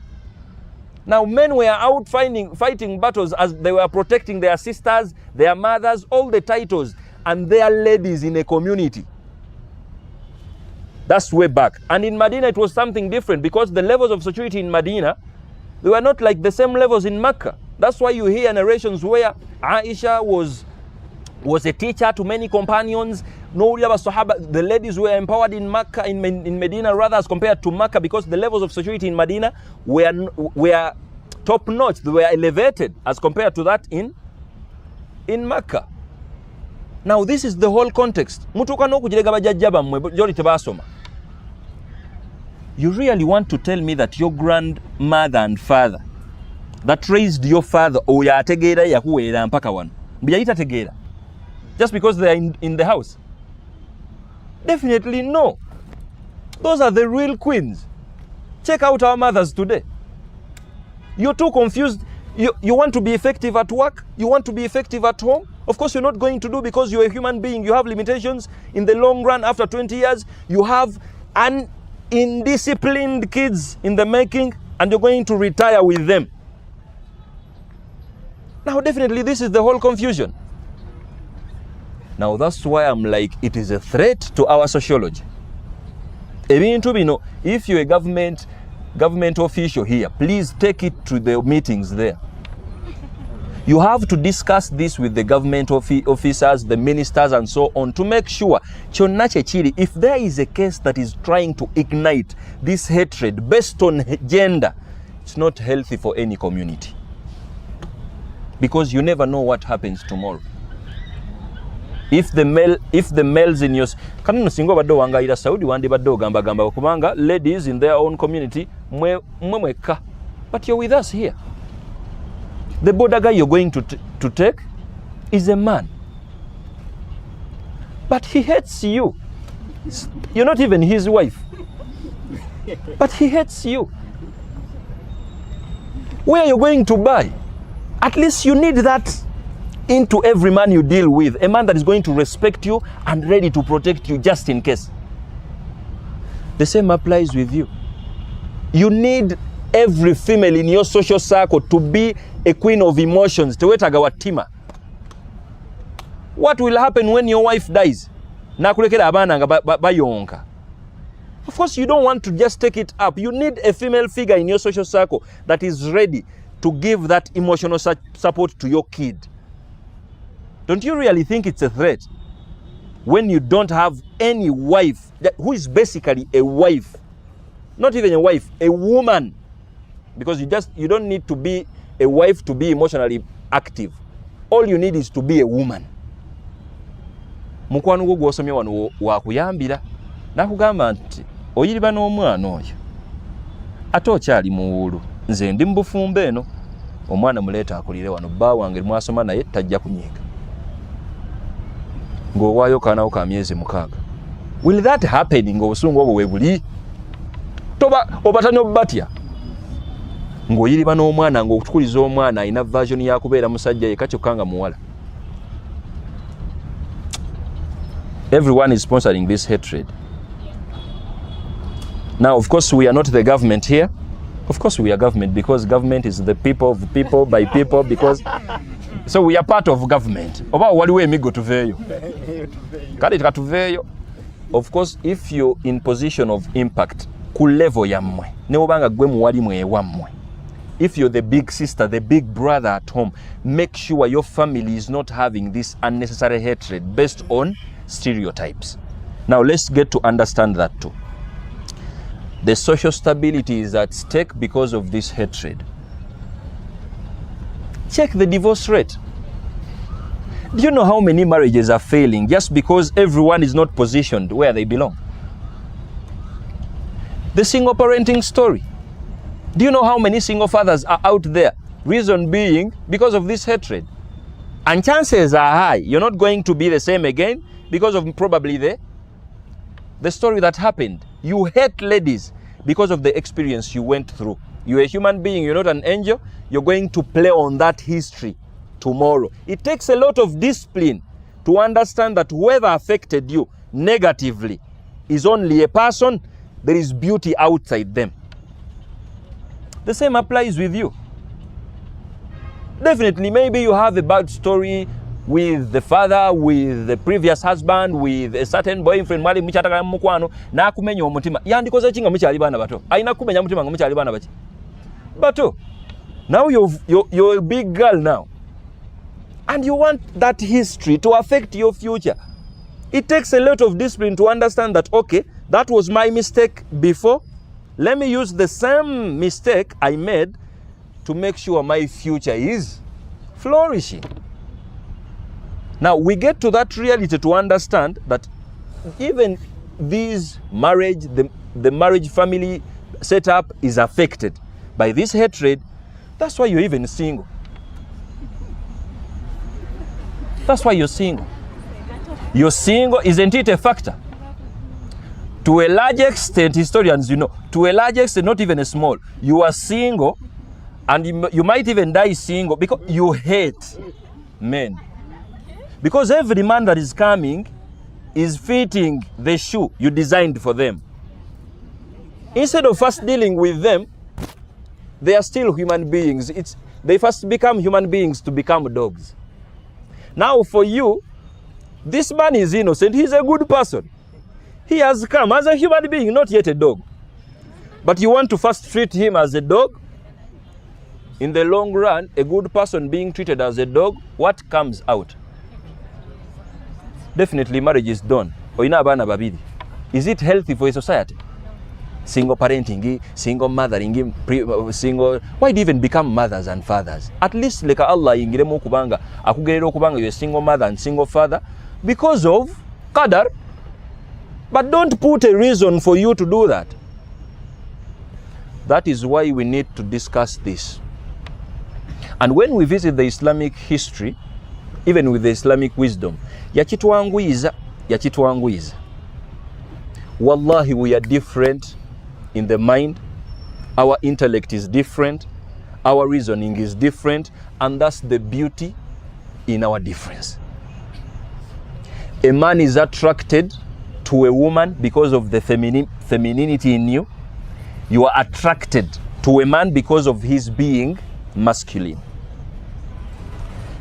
Now men were out fighting battles as they were protecting their sisters, their mothers, all the titles, and their ladies in a community. That's way back. And in Medina it was something different because the levels of security in Medina, they were not like the same levels in Mecca. That's why you hear narrations where Aisha was a teacher to many companions. No, the ladies were empowered in Mecca, in Medina rather, as compared to Mecca, because the levels of security in Medina were top notch. They were elevated as compared to that in Mecca. Now this is the whole context. You really want to tell me that your grandmother and father that raised your father just because they are in the house? Definitely no. Those are the real queens. Check out our mothers today. You're too confused. You want to be effective at work. You want to be effective at home. Of course, you're not going to do because you're a human being. You have limitations. In the long run, after 20 years, you have indisciplined kids in the making, and you're going to retire with them. Now, definitely, this is the whole confusion. Now, that's why I'm like, it is a threat to our sociology. If you're a government official here, please take it to the meetings there. You have to discuss this with the government officers, the ministers, and so on, to make sure, if there is a case that is trying to ignite this hatred based on gender, it's not healthy for any community. Because you never know what happens tomorrow. If the males in your kanino singo baddo wangaira Saudi wandi baddo gamba okubanga ladies in their own community mweka, but you're with us here. The border guy you're going to take is a man, but he hates you. You're not even his wife, but he hates you. Where are you going to buy? At least you need that into every man you deal with, a man that is going to respect you and ready to protect you just in case. The same applies with you. You need every female in your social circle to be a queen of emotions. What will happen when your wife dies? Of course, you don't want to just take it up. You need a female figure in your social circle that is ready to give that emotional support to your kid. Don't you really think it's a threat when you don't have any wife who is basically a wife? Not even a wife, a woman. Because you don't need to be a wife to be emotionally active. All you need is to be a woman. Mukwano gwo gwosomye wano wakuyambira nakugamba nti oyiriba n'omwana oyo ate okyali muwulu nze ndi mbufumba eno omwana muleeta akulire wano bba wange mwasoma naye tajja kunyiga ng'owaayo kaanawo ka myezi 6. Will that happen ng'obusungu obwo webuli? Obatanya obubatya ng'oyiriba n'omwana ng'okutukuliza omwana alina version ya kubeera musajja yekka kyokka nga muwala. Everyone is sponsoring this hatred. Now, of course, we are not the government here. Of course, we are government because government is the people of people by people because so we are part of government. Of course, if you're in position of impact, if you're the big sister, the big brother at home, make sure your family is not having this unnecessary hatred based on stereotypes. Now, let's get to understand that too. The social stability is at stake because of this hatred. Check the divorce rate. Do you know how many marriages are failing just because everyone is not positioned where they belong? The single parenting story. Do you know how many single fathers are out there? Reason being because of this hatred. And chances are high you're not going to be the same again because of probably the story that happened. You hate ladies because of the experience you went through. You're a human being, you're not an angel. You're going to play on that history tomorrow. It takes a lot of discipline to understand that whoever affected you negatively is only a person. There is beauty outside them. The same applies with you. Definitely, maybe you have a bad story with the father, with the previous husband, with a certain boyfriend, mwali mchataka mukwano, na kumenya omutima. Yandikoze chinga mchali bana bato. Aina kumenya mutima nga mchali bana bachi. Bato, now you're a big girl now. And you want that history to affect your future. It takes a lot of discipline to understand that, okay, that was my mistake before. Let me use the same mistake I made to make sure my future is flourishing. Now, we get to that reality to understand that even this marriage, the marriage family setup is affected by this hatred. That's why you're even single. That's why you're single. You're single, isn't it a factor? To a large extent, historians, you know, to a large extent, not even a small, you are single, and you might even die single because you hate men. Because every man that is coming is fitting the shoe you designed for them. Instead of first dealing with them, they are still human beings. They first become human beings to become dogs. Now for you, this man is innocent. He's a good person. He has come as a human being, not yet a dog. But you want to first treat him as a dog. In the long run, a good person being treated as a dog, what comes out? Definitely marriage is done. Is it healthy for a society? Single parenting, single mothering, single. Why do you even become mothers and fathers? At least like Allah ingiremo kubanga, akugerero kubanga you're a single mother and single father because of qadar. But don't put a reason for you to do that. That is why we need to discuss this. And when we visit the Islamic history, even with the Islamic wisdom, yachituanguiza. Wallahi, we are different in the mind. Our intellect is different. Our reasoning is different. And that's the beauty in our difference. A man is attracted to a woman because of the femininity in you. You are attracted to a man because of his being masculine.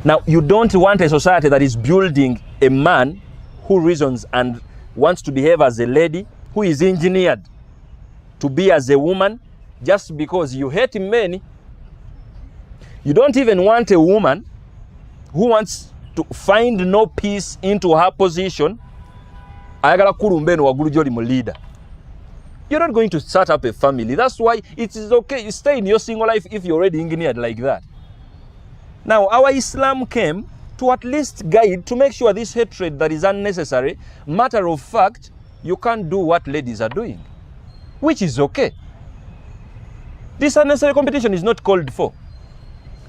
Now, you don't want a society that is building a man who reasons and wants to behave as a lady, who is engineered to be as a woman just because you hate men. You don't even want a woman who wants to find no peace into her position. You're not going to start up a family. That's why it is okay. You stay in your single life if you're already engineered like that. Now, our Islam came to at least guide, to make sure this hatred that is unnecessary, matter of fact, you can't do what ladies are doing, which is okay. This unnecessary competition is not called for.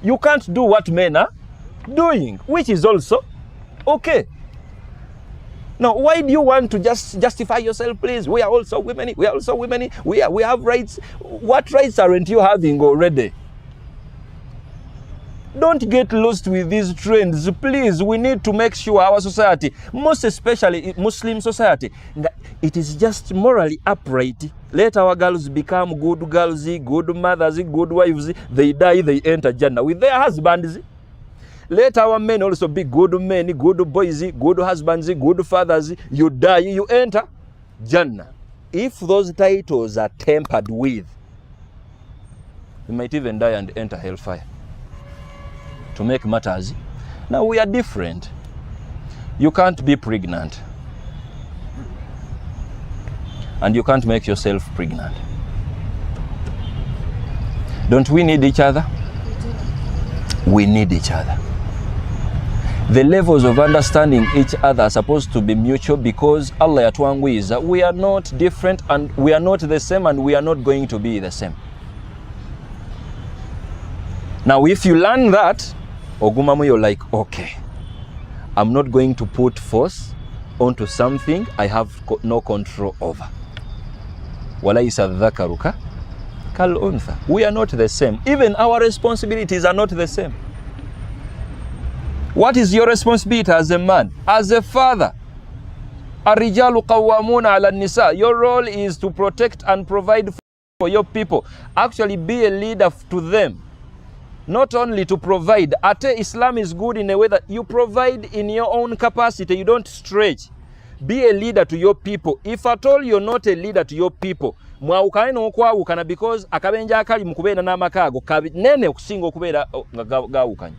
You can't do what men are doing, which is also okay. Now, why do you want to just justify yourself, please? We are also women. We are also women. We have rights. What rights aren't you having already? Don't get lost with these trends, please. We need to make sure our society, most especially Muslim society, it is just morally upright. Let our girls become good girls, good mothers, good wives. They die, they enter Jannah with their husbands. Let our men also be good men, good boys, good husbands, good fathers. You die, you enter Jannah. If those titles are tempered with, you might even die and enter hellfire. To make matters, now we are different. You can't be pregnant. And you can't make yourself pregnant. Don't we need each other? We need each other. The levels of understanding each other are supposed to be mutual because Allah yatuangwiza, we are not different and we are not the same and we are not going to be the same. Now if you learn that, Ogumamu, you're like, okay, I'm not going to put force onto something I have no control over. Walaysa dhakaruka kal untha. We are not the same. Even our responsibilities are not the same. What is your responsibility as a man, as a father? Ar-rijalu qawwamuna ala nisa. Your role is to protect and provide for your people. Actually be a leader to them. Not only to provide. Islam is good in a way that you provide in your own capacity. You don't stretch. Be a leader to your people. If at all you're not a leader to your people, because akabenja akali mukubera n'amakago nene okusinga okubeera gaawukanye.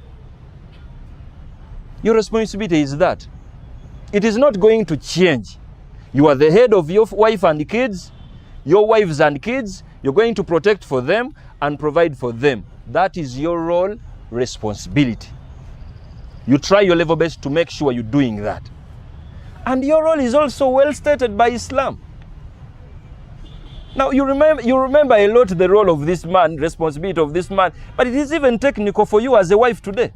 Your responsibility is that. It is not going to change. You are the head of your wife and kids, your wives and kids. You're going to protect for them and provide for them. That is your role, responsibility. You try your level best to make sure you're doing that. And your role is also well stated by Islam. Now you remember a lot the role of this man, responsibility of this man, but it is even technical for you as a wife today.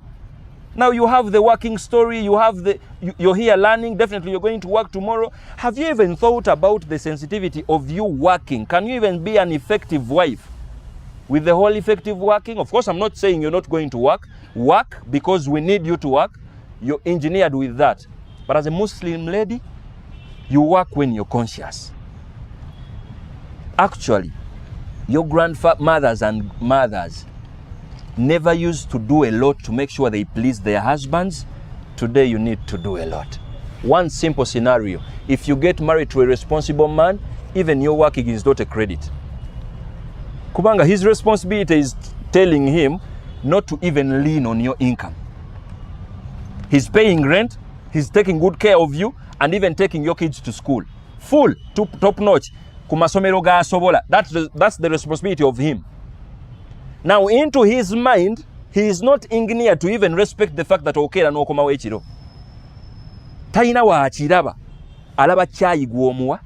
Now you have the working story, you're here learning, definitely you're going to work tomorrow. Have you even thought about the sensitivity of you working? Can you even be an effective wife with the whole effective working? Of course, I'm not saying you're not going to work because we need you to work. You're engineered with that. But as a Muslim lady, you work when you're conscious. Actually, your grandmothers and mothers never used to do a lot to make sure they please their husbands. Today you need to do a lot. One simple scenario: if you get married to a responsible man, even your working is not a credit. Kubanga, his responsibility is telling him not to even lean on your income. He's paying rent, he's taking good care of you, and even taking your kids to school. Full, top notch. Kumasomero ga sobola. That's the responsibility of him. Now, into his mind, he is not engineered to even respect the fact that okera no koma wechiro. Taina wa achiraba. Alaba chayi guomuwa.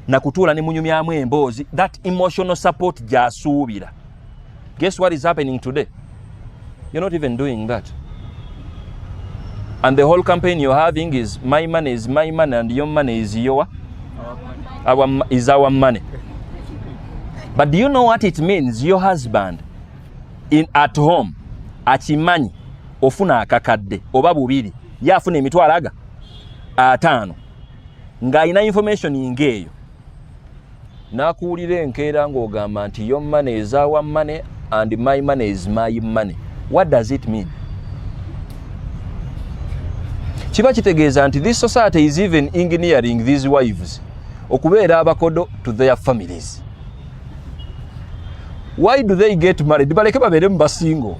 Na kutula ne munyumyamu embozi. That emotional support jasubira. Guess what is happening today? You're not even doing that. And the whole campaign you're having is my money is my money and your money is your our money. But do you know what it means? Your husband at home achimanyi ofuna akakadde oba bubiri yafuna emitwalo aga 5 nga ina information ingeyo nakuulira enkeera ng'ogamba nti your money is our money and my money is my money. What does it mean? Kiba kitegeeza nti this society is even engineering these wives okubeera abakodo to their families. Why do they get married? Baleke babeere mu basingo.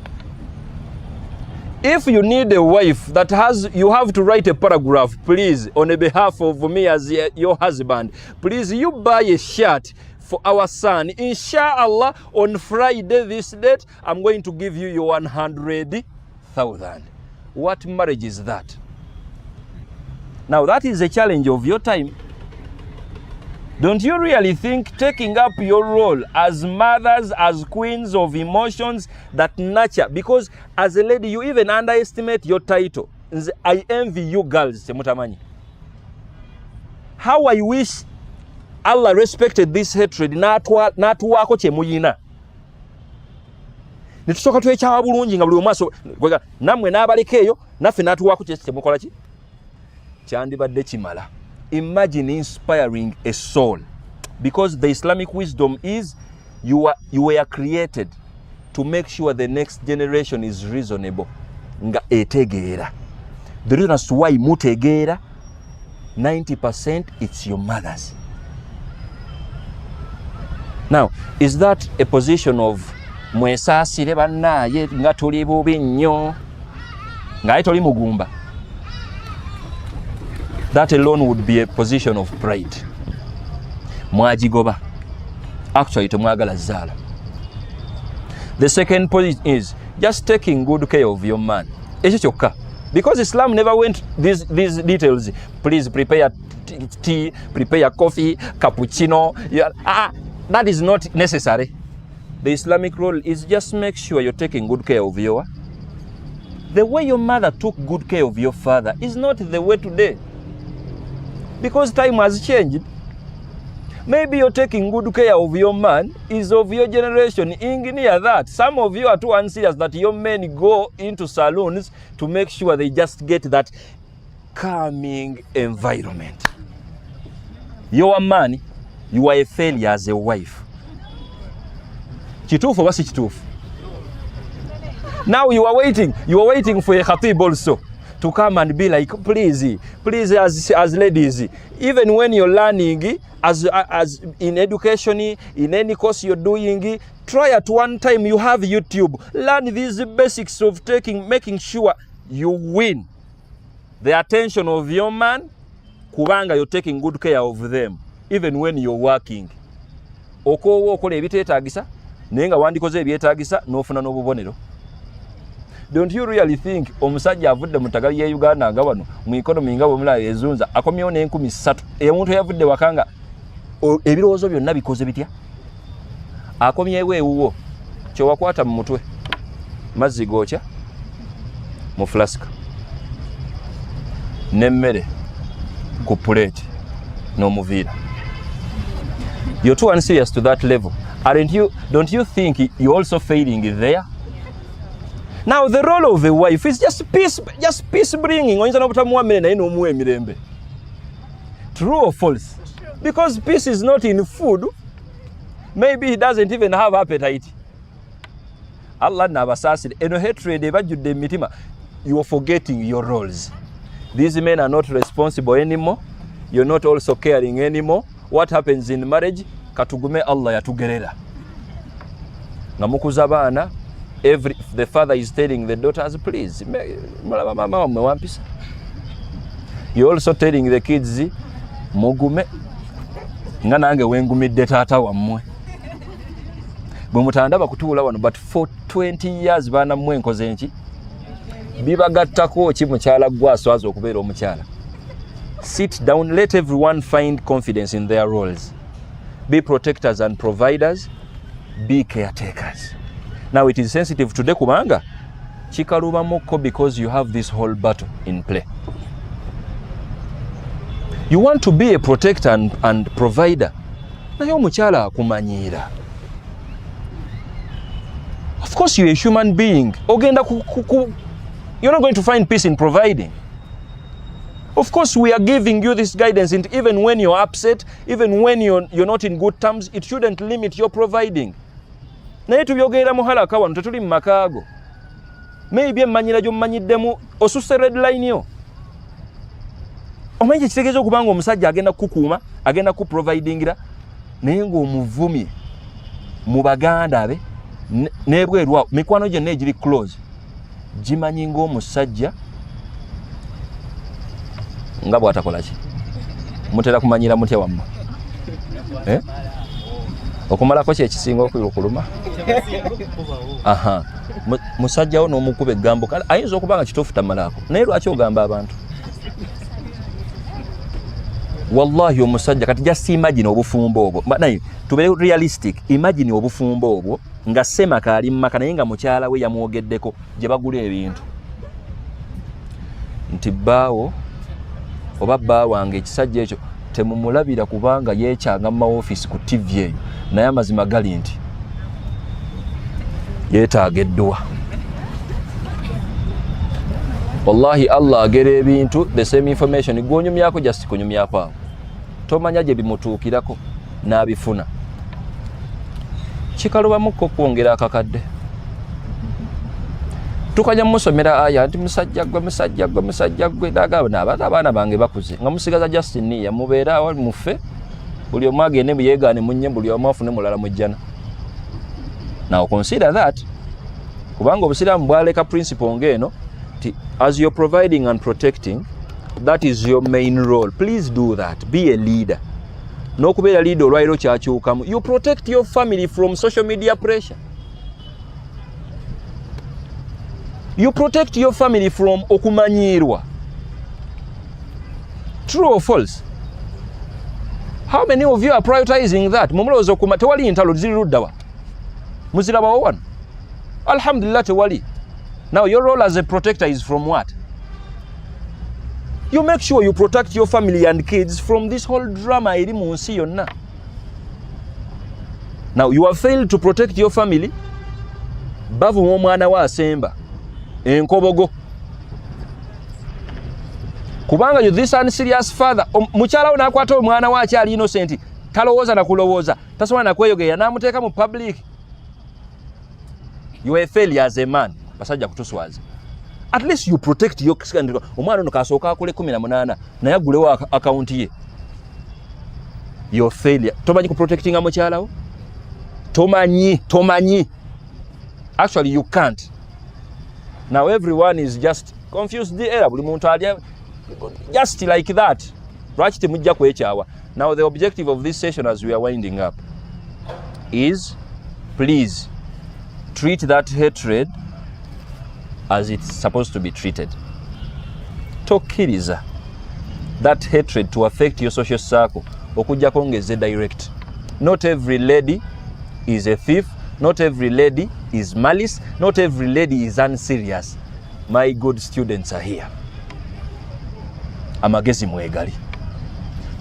If you need a wife that you have to write a paragraph, please, on behalf of me as your husband, please, you buy a shirt for our son. Inshallah, on Friday this date, I'm going to give you your 100,000. What marriage is that? Now, that is a challenge of your time. Don't you really think taking up your role as mothers, as queens of emotions that nurture? Because as a lady, you even underestimate your title. I envy you girls. How I wish Allah respected this hatred. Natuwako chemuyina. Nitusoka tuwechawa bulungi nga buli omaso. Namwe nabalekeyo, nafe natuwako chemukola chi? Chandibadde chimala. Imagine inspiring a soul, because the Islamic wisdom is you were created to make sure the next generation is reasonable. Nga etegeera. The reason as to why mutegeera 90% it's your mothers. Now, is that a position of mwesasire bannaye nga tuli bubi nnyo nga toli mugumba? That alone would be a position of pride. Mwajigoba. Actually, temwagala zala. The second point is just taking good care of your man. Because Islam never went these details. Please prepare tea, prepare coffee, cappuccino. That is not necessary. The Islamic role is just make sure you're taking good care of your. The way your mother took good care of your father is not the way today. Because time has changed. Maybe you're taking good care of your man is of your generation. Engineer that. Some of you are too unserious that your men go into saloons to make sure they just get that calming environment. Your man, you are a failure as a wife. Kitufu wasi kitufu. Now you are waiting for a khatib also to come and be like, please as ladies, even when you're learning, as in education, in any course you're doing, try at one time you have YouTube, learn these basics of making sure you win the attention of your man, kubanga you're taking good care of them, even when you're working. Okola ebiteetagisa, naye nga wandikoze ebyetaagisa n'ofuna n'obubonero. Don't you really think omusajja avudde mu ttaka lya Uganda nga wano mu economy nga bwemula ezunza akomyewo n'13,000 omuntu eyavudde wakanga ebirowoozo byonna bikoze bitya? Akomyewo ewuwo kyewakwata mu mutwe mazzi gookya mu flask nemmere ku plate n'omuviira. You're too unserious to that level. Don't you think you're also failing there? Now the role of a wife is just peace bringing. Oyinza n'obutamuwa mmere naye n'omuwa emirembe. True or false? Because peace is not in food. Maybe he doesn't even have appetite. Allah nabasasire. Eno hatred ebajjudde emitima. You are forgetting your roles. These men are not responsible anymore. You're not also caring anymore. What happens in marriage? Katugume Allah yatugerera. Ngamukuza baana, the father is telling the daughters, please, mulaba mama wammwe wampisa. You're also telling the kids, mugume nga nange wengumidde taata wammwe. Bwe mutandaba kutuula wano, but for 20 years baana mmwe enkoze enki? Bibagattako ki mukyala gwaswaza okubeera omukyala? Sit down, let everyone find confidence in their roles. Be protectors and providers, be caretakers. Now it is sensitive today kubanga chikaluba mukko because you have this whole battle in play. You want to be a protector and provider. Naye omukyala akumanyira. Of course you're a human being. You're not going to find peace in providing. Of course we are giving you this guidance, and even when you're upset, even when you're not in good terms, it shouldn't limit your providing. Naye tubyogerera muhalaka wano tetuli mmakaago. Maybe emmanyira gy'ommanyiddemu osusse red line yo. Omanyi kitegeeza okubanga omusajja agenda kukukuuma, agenda kuprovidingira, naye ng'omuvumye mu baganda be n'ebwerwa mikwano gyonna egiri close gimanyi ng'omusajja nga bw'atakola ki? Mutera kumanyira mutya wamma? Okumalako ki ekisinga okuluma? Aha. Musajja wo n'omukuba eggambo kale ayinza okuba nga kituufu tamalako. Naye lwaki ogamba abantu? Wallahi omusajja kati just imagine obufumbo obwo. Naye tube realistic. Imagine obufumbo obwo nga Semaka ali mmaka naye nga mukyala we yamwogeddeko gye bagula ebintu. Nti bbaawo oba bba wange ekisajja ekyo temumulabira kubanga yeekyanga mu office ku TV eyo, naye amazima gali nti yeetaageddwa. Wallahi Allah agera ebintu, the same information gwonyumyako just kunyumyako awo, tomanya gye bimutuukirako n'abifuna. Kikalubamukko kwongera akakadde. Tukajja musomera aya nti musajja gwe dagaba abaana bange bakuze nga musigaza Justin ya mubeera awo mufe buli omu agende muyegaane munye buli omu afune mulala mujjana. Now consider that kubanga obusiraamu bwaleka principle ng'eno ti as you're providing and protecting, that is your main role. Please do that. Be a leader. N'okubeera leader olwairo kyakyukamu. You protect your family from social media pressure. You protect your family from okumanyirwa. True or false? How many of you are prioritizing that? Mumulozo kuma tewali intalo ziri luddawa. Muziraba wano. Alhamdulillah tewali. Now your role as a protector is from what? You make sure you protect your family and kids from this whole drama eri mu nsi yonna. Now you have failed to protect your family. Bavu omwana wa asemba. Enkobogo. Kubanga you this unserious father, mukyala ona akwata omwana wa akyali innocent, talowooza na kulowooza, tasobola na kweyogera n'amuteeka mu public. You are a failure as a man. Basajja kutuswaza. At least you protect your scandal. Omwana ono kasooka akule 18 naye agulewo account ye. Your failure. Tomanyi ku protecting mukyala wo? Tomanyi. Actually you can't. Now everyone is just confused the era. Buli muntu ali just like that. Lwaki temujja kwekyawa? Now the objective of this session as we are winding up is please treat that hatred as it's supposed to be treated. Tokkiriza that hatred to affect your social circle okujjako ngeze direct. Not every lady is a thief. Not every lady is malice. Not every lady is unserious. my good students are here. Amagezi mwegali.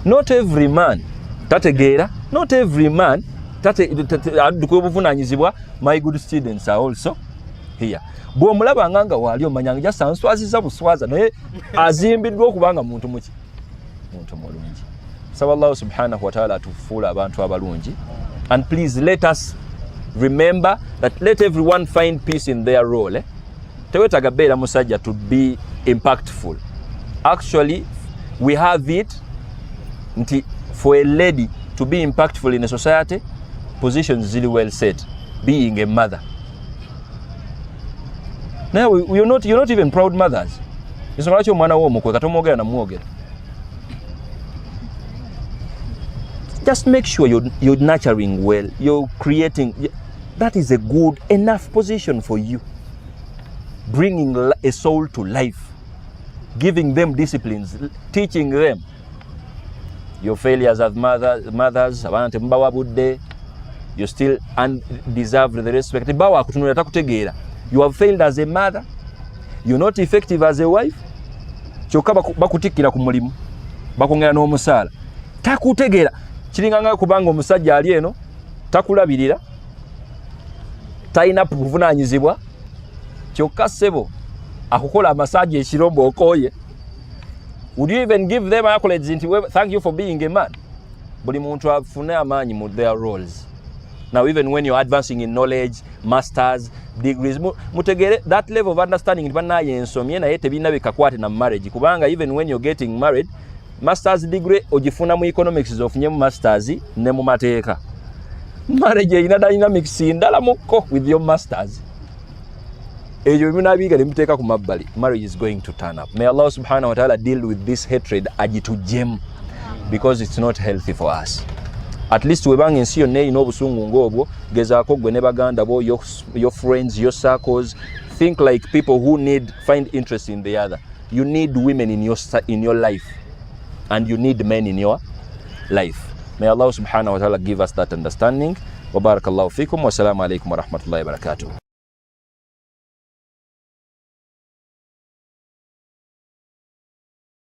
Not every man tategeera, not every man adukubuvunanyizibwa, my good students are also here. Bw'omulaba nganga wali omanyanga just answaziza buswaza naye azimbiddwa okubanga muntu muki, muntu mulungi. Saba Allah subhanahu wa ta'ala atufuula abantu abalungi, and please let us remember that let everyone find peace in their role. Tewetaga beera musajja to be impactful. Actually we have it nti for a lady to be impactful in a society, positions zili well set, being a mother. Now you're not even proud mothers. Isongacho mwana wo mukwe katomogera na muogera. Just make sure you're nurturing well, you're creating. That is a good enough position for you. Bringing a soul to life, giving them disciplines, teaching them. Your failures as mothers, abantu mbawa budde, you still deserve the respect. Bawa kutunula takutegeera. You have failed as a mother. You're not effective as a wife. Kyokka bakutikira ku mulimu. Bakongera n'omusaala. Takutegeera. Kiringanga kubanga omusajja ali eno takulabirira. Talina kuvunaanyizibwa. Kyokka ssebo akukola amasajja ekirombo okooye. Would you even give them accolades into thank you for being a man? Buli muntu afune amaanyi mu their roles. Now even when you're advancing in knowledge, masters, degrees, mutegere that level of understanding bana yensomye naye tebina bikakwate na marriage kubanga even when you're getting married, masters degree ogifuna mu economics ofunye mu masters ne mu mateeka. Marriage ina dynamics ndala mukko with your masters. Ejo binabiga limteeka ku mabbali. Marriage is going to turn up. May Allah subhanahu wa ta'ala deal with this hatred agitujem, because it's not healthy for us. At least webange nsi yonna ino obusungu ng'obwo, gezaako gwe ne baganda bo, your friends, your circles, think like people who find interest in the other. You need women in your life, and you need men in your life. May Allah subhanahu wa ta'ala give us that understanding. Wa barakallahu fikum wa assalamu alaikum wa rahmatullahi wa barakatuh.